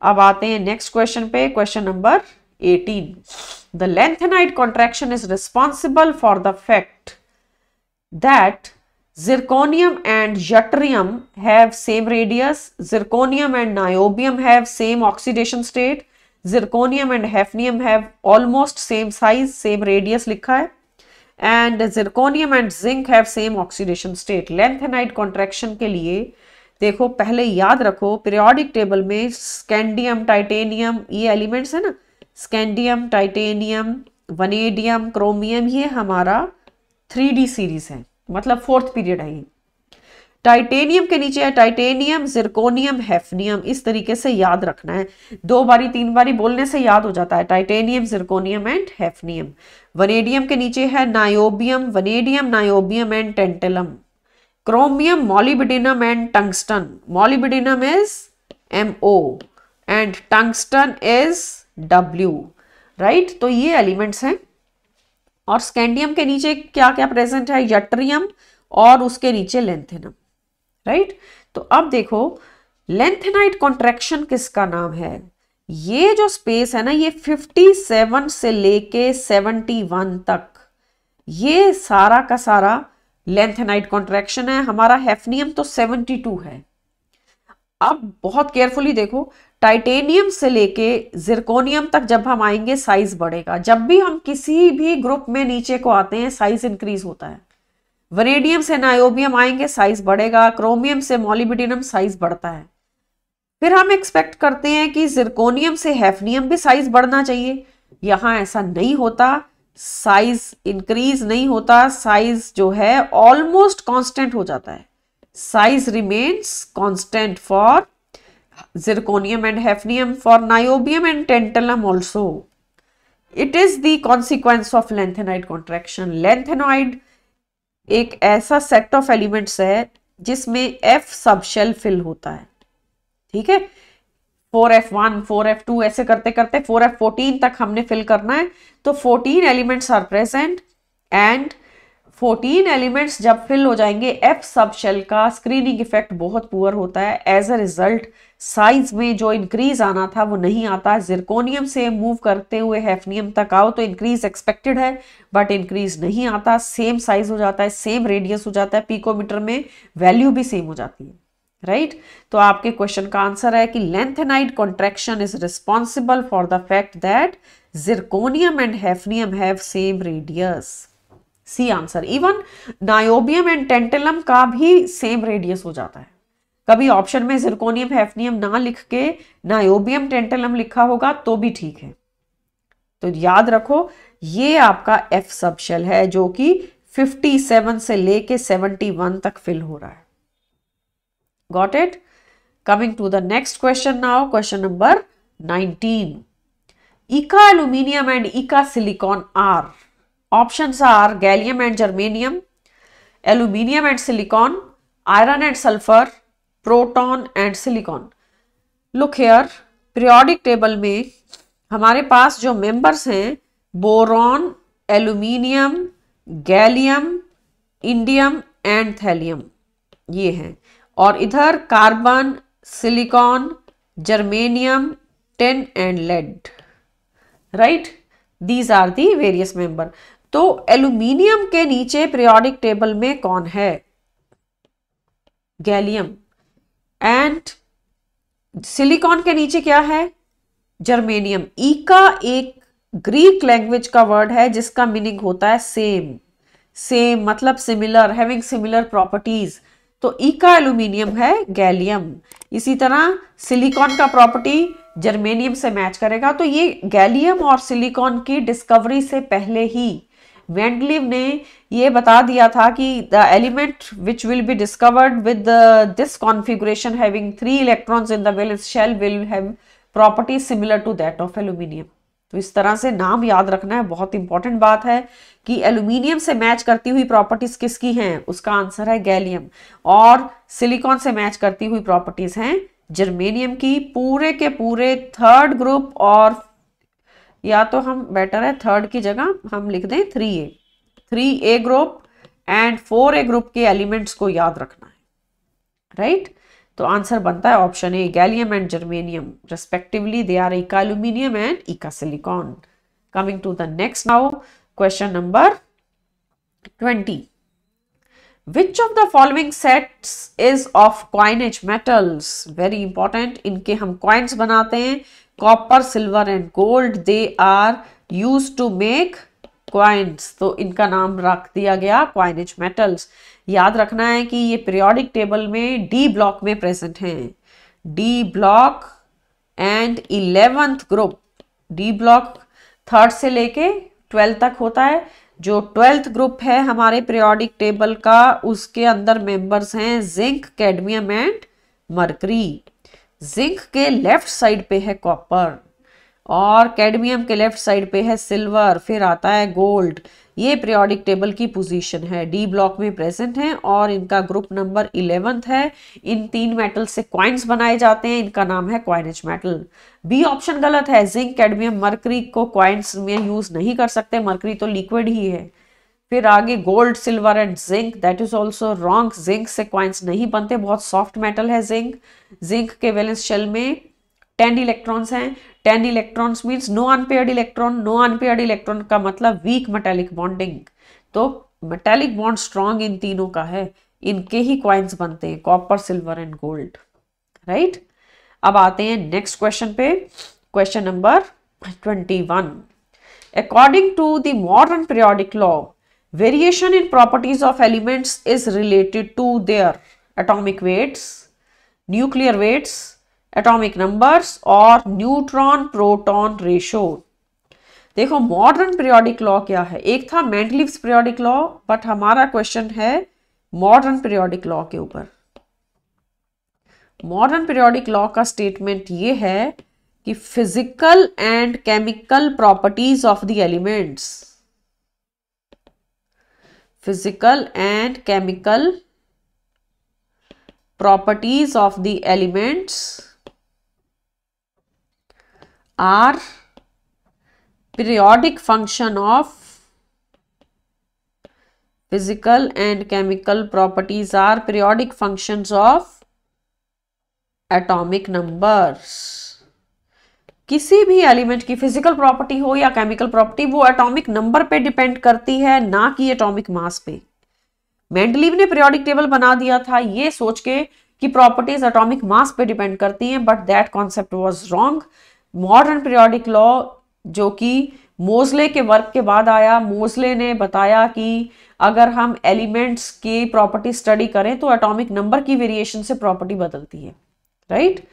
S1: अब आते हैं next question पे, question number 18. The lanthanide contraction is responsible for the fact that zirconium and yttrium have same radius, zirconium and niobium have same oxidation state, zirconium and hafnium have almost same size, same radius लिखा है, and zirconium and zinc have same oxidation state. lanthanide contraction के लिए देखो, पहले याद रखो periodic table में scandium, titanium, ये एलिमेंट्स है ना, स्कैंडियम, टाइटेनियम, वनेडियम, क्रोमियम, ये हमारा 3D सीरीज है, मतलब 4th पीरियड है ये. टाइटेनियम के नीचे है टाइटेनियम, जिरकोनियम, हैफनियम. इस तरीके से याद रखना है, 2 बारी 3 बारी बोलने से याद हो जाता है. Titanium, zirconium and hafnium. Vanadium के नीचे है niobium, vanadium, niobium and tantalum. Chromium, molybdenum and tungsten. Molybdenum is MO and tungsten is W. Right, तो ये एलिमेंट्स हैं. और स्कैंडियम के नीचे क्या क्या प्रेजेंट है, यट्रियम, और उसके नीचे लेंथेनम. राइट, तो अब देखो लेंथेनाइड कॉन्ट्रैक्शन किसका नाम है. ये जो स्पेस है ना, ये 57 से लेके 71 तक, ये सारा का सारा लेंथेनाइड कॉन्ट्रैक्शन है. हमारा हैफनियम तो 72 है. अब बहुत केयरफुली देखो, टाइटेनियम से लेके जिरकोनियम तक जब हम आएंगे साइज बढ़ेगा. जब भी हम किसी भी ग्रुप में नीचे को आते हैं साइज इंक्रीज होता है. वनेडियम से नायोबियम आएंगे साइज बढ़ेगा, क्रोमियम से मॉलिब्डेनम साइज बढ़ता है. फिर हम एक्सपेक्ट करते हैं कि जिरकोनियम से हैफनियम भी साइज बढ़ना चाहिए. यहां ऐसा नहीं होता, साइज इंक्रीज नहीं होता, साइज जो है ऑलमोस्ट कांस्टेंट हो जाता है. Size remains constant for zirconium and hafnium, for niobium and tantalum also. It is the consequence of lanthanide contraction. lanthanide एक ऐसा सेट ऑफ एलिमेंट्स है जिसमें F सब शेल फिल होता है. ठीक है, 4F1, 4F2 ऐसे करते करते 4F14 तक हमने फिल करना है. तो 14 elements are present and 14 elements जब फिल हो जाएंगे, F सब शेल का स्क्रीनिंग इफेक्ट बहुत पुअर होता है. एज अ रिजल्ट साइज में जो इंक्रीज आना था वो नहीं आता. जिरकोनियम से मूव करते हुए हैफनियम तक आओ तो इंक्रीज एक्सपेक्टेड है, बट इंक्रीज नहीं आता. सेम साइज हो जाता है, सेम रेडियस हो जाता है, पिकोमीटर में वैल्यू भी सेम हो जाती है. राइट, तो आपके क्वेश्चन का आंसर है कि lanthanide contraction is responsible for the fact that zirconium and hafnium have same radius. C answer. Even niobium and tantalum का भी सेम रेडियस हो जाता है. कभी ऑप्शन में जिरकोनियम हैफनियम ना लिख के नायोबियम टेंटेलम लिखा होगा तो भी ठीक है. तो याद रखो ये आपका F सब शेल है जो कि 57 से लेके 71 तक फिल हो रहा है. Got it. Coming to the next question now, question number 19. Eka aluminium and eka silicon are. Options are gallium and germanium, aluminium and silicon, iron and sulfur, proton and silicon. Look here, periodic table में हमारे पास जो members हैं boron, aluminium, gallium, indium and thallium, ये हैं. और इधर carbon, silicon, germanium, tin and lead. Right, these are the various member. तो aluminium के नीचे पीरियोडिक टेबल में कौन है, गैलियम. एंड सिलिकॉन के नीचे क्या है, जर्मेनियम. इका एक ग्रीक लैंग्वेज का वर्ड है जिसका मीनिंग होता है सेम. सेम मतलब सिमिलर, हैविंग सिमिलर प्रॉपर्टीज. तो इका एल्यूमिनियम है गैलियम. इसी तरह सिलिकॉन का प्रॉपर्टी जर्मेनियम से मैच करेगा. तो ये गैलियम और सिलिकॉन की डिस्कवरी से पहले ही मेंडलीव ने ये बता दिया था कि the element which will be discovered with this configuration having 3 electrons in the valence shell will have properties similar to that of aluminium. तो इस तरह से नाम याद रखना है, बहुत इंपॉर्टेंट बात है कि एल्यूमिनियम से मैच करती हुई प्रॉपर्टीज किसकी हैं, उसका आंसर है गैलियम. और सिलिकॉन से मैच करती हुई प्रॉपर्टीज हैं जर्मेनियम की. पूरे के पूरे थर्ड ग्रुप, और या तो हम बेटर है थर्ड की जगह हम लिख दें 3A group and 4A group के एलिमेंट्स को याद रखना है. राइट, तो आंसर बनता है option A, gallium and germanium respectively they are eka aluminium and eka silicon. Coming to the next now, question number 20. Which of the following sets is of coinage metals? Very important. इनके हम coins बनाते हैं, copper, silver and gold. They are used to make coins. तो इनका नाम रख दिया गया coinage metals. याद रखना है कि ये periodic table में D block में present हैं. D block and 11th group. D block 3rd से लेके 12th तक होता है। जो 12th ग्रुप है हमारे पीरियोडिक टेबल का, उसके अंदर मेंबर्स हैं zinc, cadmium and mercury. Zinc के लेफ्ट साइड पे है कॉपर और कैडमियम के लेफ्ट साइड पे है सिल्वर, फिर आता है गोल्ड। ये पीरियोडिक टेबल की पोजीशन है, डी ब्लॉक में प्रेजेंट हैं और इनका ग्रुप नंबर 11th है। इन 3 मेटल से क्वाइंस बनाए जाते हैं, इनका नाम है क्वाइनेज मेटल। बी ऑप्शन गलत है, जिंक, कैडमियम, मरकरी को क्वाइंस में यूज नहीं कर सकते, मरकरी तो लिक्विड ही है। फिर आगे gold, silver and zinc, that is also wrong. Zinc से क्वाइंस नहीं बनते, बहुत सॉफ्ट मेटल है जिंक। जिंक के वैलेंस शेल में 10 इलेक्ट्रॉन्स हैं। 10 electrons means no unpaired electron. No unpaired electron का मतलब वीक मेटालिक बॉन्डिंग। तो मेटालिक बॉन्ड स्ट्रॉन्ग इन तीनों का है, इनके ही क्वाइंस बनते हैं, copper, silver and gold, right. अब आते हैं नेक्स्ट क्वेश्चन पे, question number 21. According to the modern periodic law, variation in properties of elements is related to their atomic weights, nuclear weights, atomic numbers और neutron proton ratio. देखो modern periodic law क्या है, एक था Mendeleev's periodic law, but हमारा question है modern periodic law के ऊपर। मॉडर्न पीरियोडिक लॉ का स्टेटमेंट ये है कि physical and chemical properties of the elements, physical and chemical properties of the elements are periodic function of, physical and chemical properties are periodic functions of atomic numbers. किसी भी element की physical property हो या chemical property, वो atomic number पे depend करती है, ना कि एटॉमिक मास पे। मेंडलीव ने पीरियोडिक टेबल बना दिया था ये सोच के कि प्रॉपर्टीज एटॉमिक मास पे डिपेंड करती हैं, but that concept was wrong. Modern periodic law जो कि मोजले के वर्क के बाद आया, मोजले ने बताया कि अगर हम एलिमेंट्स की प्रॉपर्टी स्टडी करें तो एटॉमिक नंबर की वेरिएशन से प्रॉपर्टी बदलती है, राइट।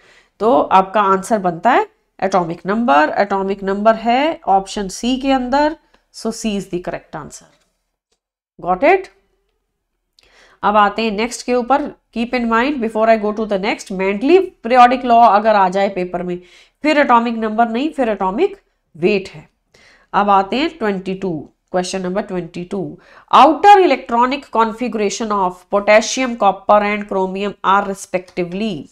S1: तो आपका आंसर बनता है एटॉमिक नंबर। एटॉमिक नंबर है ऑप्शन सी के अंदर, so C is the correct answer. Got it. अब आते हैं नेक्स्ट के ऊपर। Keep in mind before I go to the next, Mendeleev periodic law अगर आ जाए पेपर में, फिर एटॉमिक नंबर नहीं, फिर एटॉमिक वेट है। अब आते हैं 22, question number 22. Outer electronic configuration of potassium, copper and chromium are respectively.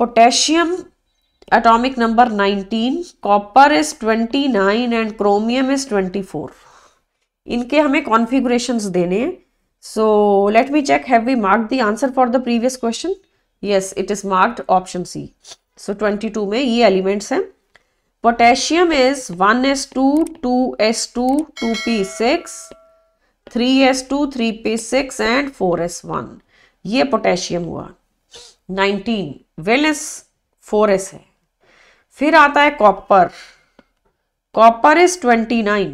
S1: Potassium atomic number 19, copper is 29 and chromium is 24. इनके हमें configurations देने हैं. So let me check, have we marked the answer for the previous question? Yes, it is marked option C. So 22 में ये elements हैं. Potassium is 1s2, 2s2, 2p6, 3s2, 3p6 and 4s1. ये potassium हुआ. 19 valence 4s है. फिर आता है copper. Copper is 29.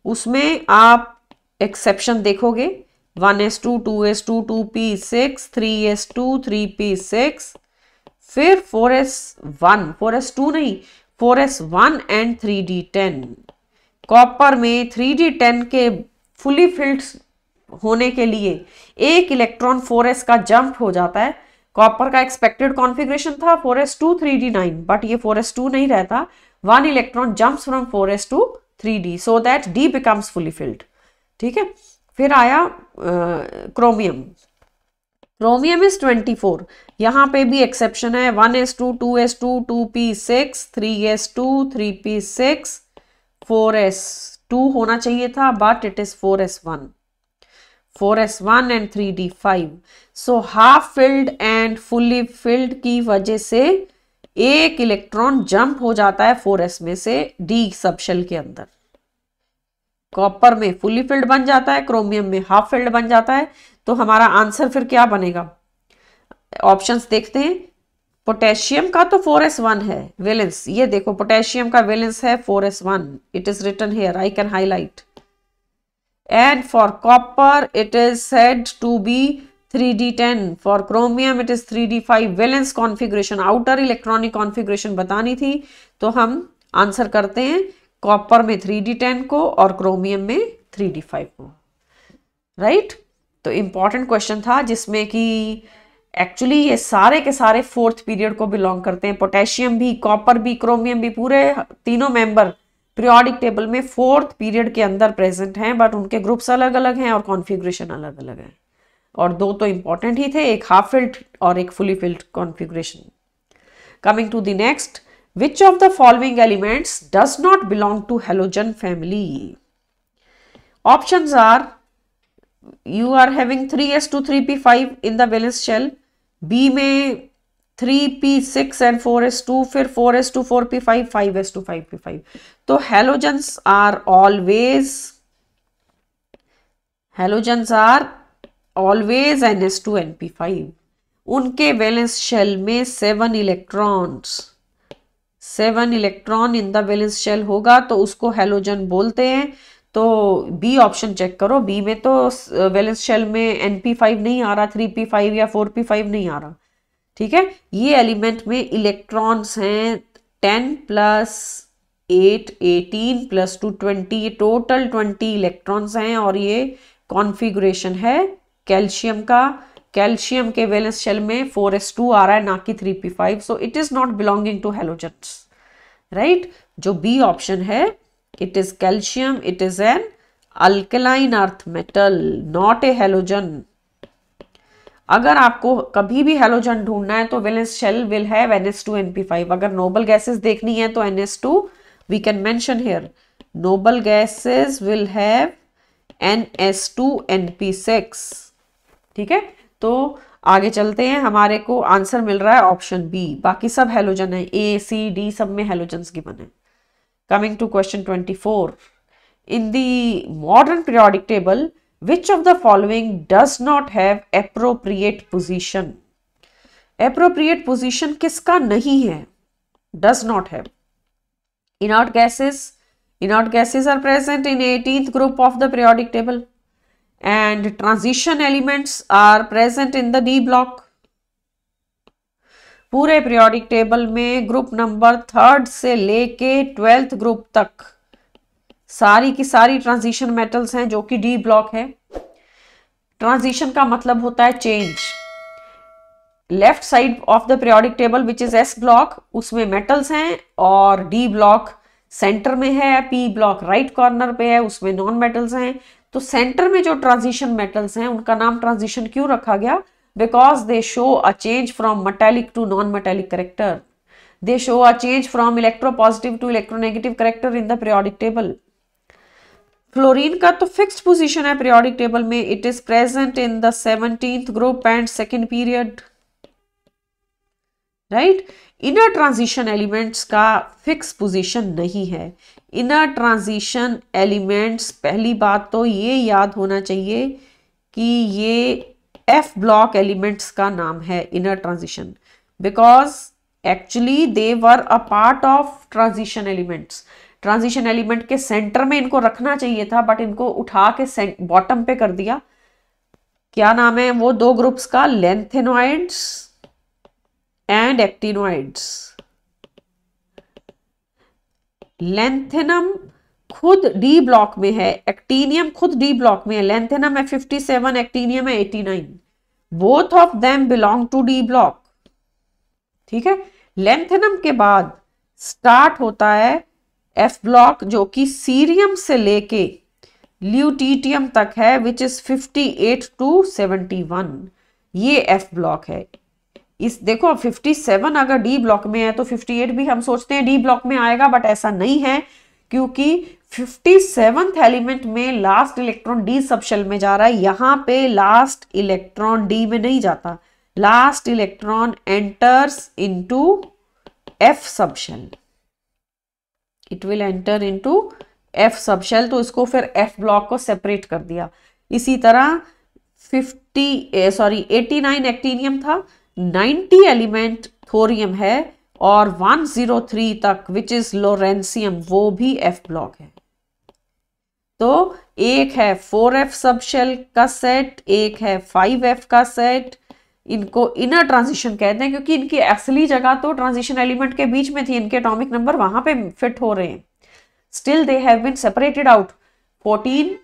S1: उसमें आप एक्सेप्शन देखोगे 1s2, 2s2, 2p6, 3s2, 3p6, फिर 4s1, 4s2 नहीं 4s1 एंड 3d10. कॉपर में 3d10 के फुली फिल्ड होने के लिए एक इलेक्ट्रॉन 4s का जंप हो जाता है. कॉपर का एक्सपेक्टेड कॉन्फ़िगरेशन था 4s2 3d9, बट ये 4s2 नहीं रहता. 1 electron jumps from 4s to 3d so that d becomes fully filled. ठीक है. फिर आया क्रोमियम. Chromium is 24. यहां पे भी एक्सेप्शन है 1s2, 2s2, 2p6, 3s2, 3p6, 4s2 होना चाहिए था, but it is 4s1. 4s1 and 3d5। So half filled and fully filled की वजह से एक इलेक्ट्रॉन जंप हो जाता है 4s में से डी सबशेल के अंदर। कॉपर में फुल्ली फिल्ड बन जाता है, क्रोमियम में हाफ फिल्ड बन जाता है। तो हमारा आंसर फिर क्या बनेगा? ऑप्शंस देखते हैं। पोटेशियम का तो 4s1 है वैलेंस, ये देखो पोटेशियम का वैलेंस है 4s1, it is written here, I can highlight. And for copper it is said to be 3d10, for chromium it is 3d5। Valence configuration, outer electronic configuration बतानी थी, तो हम answer करते हैं कॉपर में 3d10 को और क्रोमियम में 3d5 को, राइट। तो इंपॉर्टेंट क्वेश्चन था जिसमें कि एक्चुअली ये सारे के सारे फोर्थ पीरियड को बिलोंग करते हैं। पोटेशियम भी, कॉपर भी, क्रोमियम भी, पूरे तीनों मेंबर पीरियोडिक टेबल में फोर्थ पीरियड के अंदर प्रेजेंट हैं, बट उनके ग्रुप्स अलग अलग हैं और कॉन्फ़िगरेशन अलग अलग है। और दो तो इंपॉर्टेंट ही थे, एक हाफ फिल्ड और एक fully filled configuration. Coming to the next, which of the following elements does not belong to halogen family? Options are, you are having 3s2 3p5 in the valence shell, B में 3p6 and 4s2, फिर 4s2 4p5 5s2 5p5। तो halogens are always ns2 np5। उनके valence shell में 7 electron in the valence shell होगा, तो उसको halogen बोलते हैं। तो बी ऑप्शन चेक करो, बी में तो वैलेंस शेल में np5 नहीं आ रहा, 3p5 या 4p5 नहीं आ रहा, ठीक है। ये एलिमेंट में इलेक्ट्रॉन्स हैं 10 प्लस 8 18 प्लस 2 20, ये टोटल 20 इलेक्ट्रॉन्स हैं। और ये कॉन्फ़िगरेशन है कैल्शियम का, कैल्शियम के वैलेंस शेल में 4s2 आ रहा है, ना कि 3p5। So it is not belonging to halogens, right. जो बी ऑप्शन है, it is calcium, it is an alkaline earth metal, not a halogen. अगर आपको कभी भी हैलोजन ढूंढना है तो valence shell will have ns2 np5। अगर नोबल गैसेस देखनी है तो ns2 we can mention here, noble gases will have ns2 np6, ठीक है। तो आगे चलते हैं, हमारे को आंसर मिल रहा है ऑप्शन बी, बाकी सब हैलोजन है, ए सी डी सब में हैलोजन्स गिवन है। Coming to question 24, in the modern periodic table which of the following does not have appropriate position? appropriate position किसका नहीं है? does not have. inert gases are present in 18th group of the periodic table, and transition elements are present in the D block. पूरे periodic table में group number 3rd से लेके 12th group तक सारी की सारी ट्रांजिशन मेटल्स हैं जो कि डी ब्लॉक है। ट्रांजिशन का मतलब होता है change. Left side of the periodic table which is S block, उसमें मेटल्स हैं, और डी ब्लॉक सेंटर में है, पी ब्लॉक राइट कॉर्नर पे है, उसमें नॉन मेटल्स हैं। तो सेंटर में जो ट्रांजिशन मेटल्स हैं उनका नाम ट्रांजिशन क्यों रखा गया? Because they show a change from metallic to non metallic character, they show a change from electropositive to electronegative character in the periodic table. Fluorine का तो फिक्स्ड पोजीशन है पीरियोडिक टेबल में, it is present in the 17th group and second period, right. Inner transition elements का fix position नहीं है। Inner transition elements, पहली बात तो ये याद होना चाहिए कि ये एफ ब्लॉक एलिमेंट्स का नाम है inner transition, because actually they were a part of transition elements. Transition element के सेंटर में इनको रखना चाहिए था, बट इनको उठा के बॉटम पे कर दिया। क्या नाम है वो दो ग्रुप्स का? Lanthanoids and actinoids. लेंथेनम खुद डी ब्लॉक में है, एक्टिनियम खुद डी ब्लॉक में है। लेंथेनम है 57, एक्टिनियम है 89, both of them belong to D block, ठीक है। लेंथेनम के बाद स्टार्ट होता है एफ ब्लॉक, जो कि सीरियम से लेके ल्यूटीटियम तक है, विच इज 58 to 71, ये एफ ब्लॉक है। इस देखो 57 अगर डी ब्लॉक में है तो 58 भी हम सोचते हैं डी ब्लॉक में आएगा, बट ऐसा नहीं है, क्योंकि 57th एलिमेंट में लास्ट इलेक्ट्रॉन डी सबशेल में जा रहा है, यहां पे लास्ट इलेक्ट्रॉन डी में नहीं जाता, last electron enters into F subshell, it will enter into F subshell, तो इसको फिर एफ ब्लॉक को सेपरेट कर दिया। इसी तरह 89 एक्टिनियम था, 90 एलिमेंट थोरियम है और 103 तक विच इज लोरेंसियम वो भी एफ ब्लॉक है। तो एक है 4f सबशेल का सेट, एक है 5f का सेट, इनको इनर ट्रांजिशन कहते हैं क्योंकि इनकी असली जगह तो ट्रांजिशन एलिमेंट के बीच में थी, इनके एटॉमिक नंबर वहां पे फिट हो रहे हैं। Still they have been separated out 14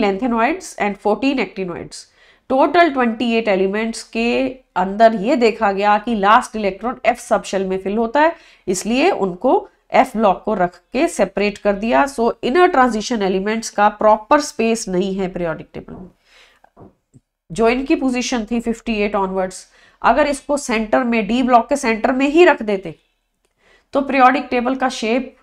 S1: lanthanide and 14 actinoids। Total 28 elements के अंदर ये देखा गया कि लास्ट इलेक्ट्रॉन एफ सबशेल में फिल होता है, इसलिए उनको एफ ब्लॉक को रख के सेपरेट कर दिया। सो इनर ट्रांजिशन एलिमेंट्स का प्रॉपर स्पेस नहीं है पीरियोडिक टेबल में। जो इनकी पोजीशन थी 58 ऑनवर्ड्स, अगर इसको सेंटर में डी ब्लॉक के सेंटर में ही रख देते तो पीरियोडिक टेबल का शेप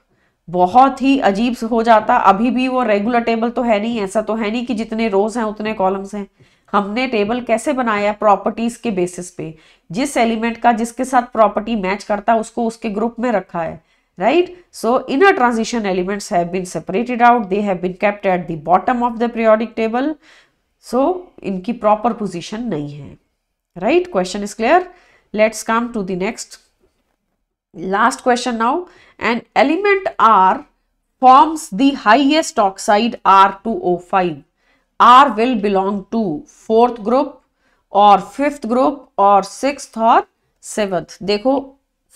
S1: बहुत ही अजीब हो जाता। अभी भी वो रेगुलर टेबल तो है नहीं, ऐसा तो है नहीं कि जितने रोज हैं उतने कॉलम्स हैं। हमने टेबल कैसे बनाया? प्रॉपर्टीज के बेसिस पे, जिस एलिमेंट का जिसके साथ प्रॉपर्टी मैच करता है उसको उसके ग्रुप में रखा है, right. So inner transition elements have been separated out, they have been kept at the bottom of the periodic table. So इनकी प्रॉपर पोजीशन नहीं है, right. Question is clear. Let's come to the next last question now। An element R forms the highest oxide R2O5। R will belong to 4th group or 5th group or 6th or 7th। देखो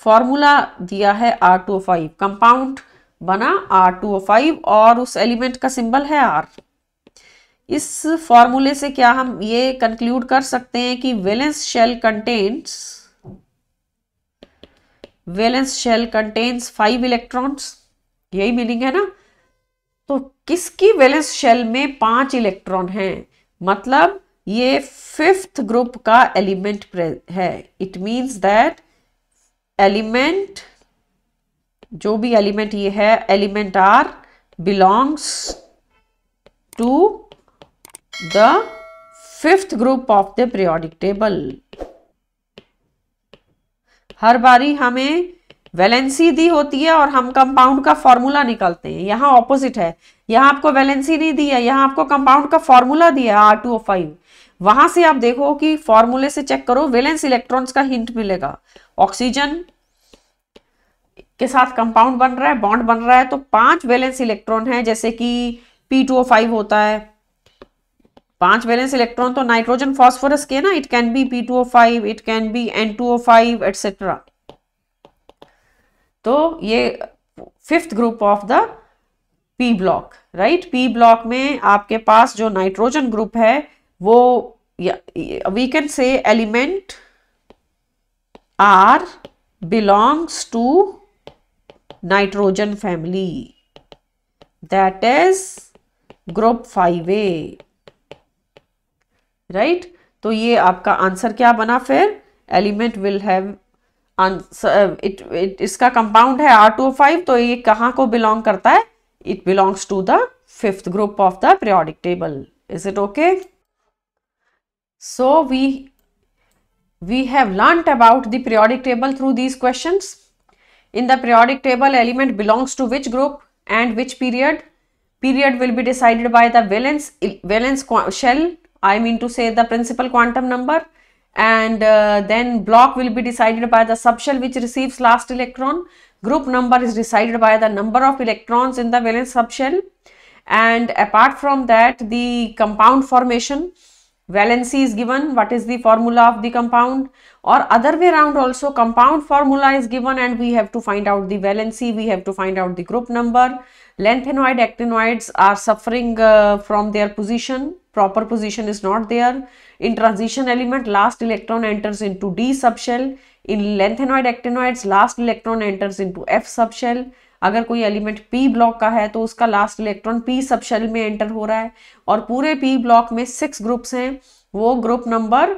S1: formula दिया है R2O5, compound बना R2O5 और उस element का symbol है R। इस फॉर्मूले से क्या हम ये कंक्लूड कर सकते हैं कि वैलेंस शेल कंटेन्स 5 इलेक्ट्रॉन्स, यही मीनिंग है ना। तो किसकी वैलेंस शेल में 5 इलेक्ट्रॉन हैं, मतलब ये 5th ग्रुप का एलिमेंट है। इट मींस दैट एलिमेंट, जो भी एलिमेंट ये है, element R belongs to the 5th group of the periodic table. हर बारी हमें वैलेंसी दी होती है और हम कंपाउंड का फॉर्मूला निकालते हैं। यहाँ ऑपोजिट है, यहाँ आपको वैलेंसी नहीं दी है, यहाँ आपको कंपाउंड का फॉर्मूला दिया है R2O5। वहां से आप देखो कि फॉर्मूले से चेक करो, वैलेंस इलेक्ट्रॉन्स का हिंट मिलेगा। ऑक्सीजन के साथ कंपाउंड बन रहा है, बॉन्ड बन रहा है, तो 5 वैलेंस इलेक्ट्रॉन है, जैसे कि P2O5 होता है। 5 वैलेंस इलेक्ट्रॉन तो नाइट्रोजन फॉस्फोरस के ना, it can be P2O5, it can be N2O5 etcetera. तो ये 5th group of the P block, right. P block में आपके पास जो नाइट्रोजन ग्रुप है वो we can say element R belongs to nitrogen family, that is group 5A, right. तो ये आपका आंसर क्या बना फिर? एलिमेंट विल हैव इसका कंपाउंड है R2O5, तो ये कहाँ को बिलोंग करता है? It belongs to the 5th group of the periodic table. Is it okay? So we have learnt about the periodic table through these questions. In the periodic table, element belongs to which group and which period? Period will be decided by the valence shell, I mean to say the principal quantum number, and then block will be decided by the subshell which receives last electron. Group number is decided by the number of electrons in the valence subshell, and apart from that the compound formation, valency is given, what is the formula of the compound, or other way around also compound formula is given and we have to find out the valency, we have to find out the group number. Lanthanoid actinoids are suffering from their position, proper position is not there. In transition element, last electron enters into D subshell. In lanthanoid actinoids, last electron enters into F subshell. अगर कोई element P block का है तो उसका last electron P subshell में enter हो रहा है, और पूरे P ब्लॉक में 6 ग्रुप्स हैं। वो ग्रुप नंबर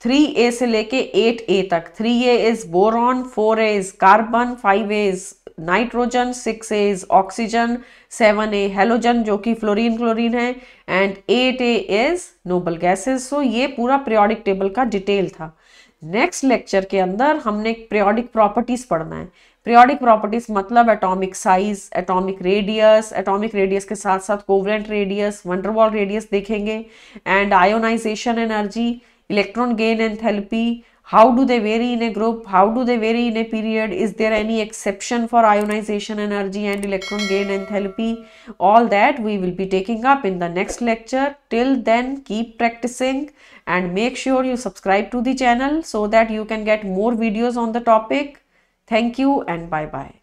S1: 3A से लेके 8A तक। 3A is boron, 4A is carbon, 5A is nitrogen, 6A is oxygen, 7A halogen जो कि फ्लोरीन क्लोरीन है, and 8A is noble gases. So ये पूरा पीरियोडिक टेबल का डिटेल था। नेक्स्ट लेक्चर के अंदर हमने पीरियोडिक प्रॉपर्टीज पढ़ना है। पीरियोडिक प्रॉपर्टीज मतलब एटॉमिक साइज, एटॉमिक रेडियस के साथ साथ covalent radius, van der Waals radius देखेंगे, and ionisation energy, electron gain enthalpy, how do they vary in a group, how do they vary in a period, is there any exception for ionization energy and electron gain enthalpy, all that we will be taking up in the next lecture. Till then, keep practicing and make sure you subscribe to the channel so that you can get more videos on the topic. Thank you and bye bye.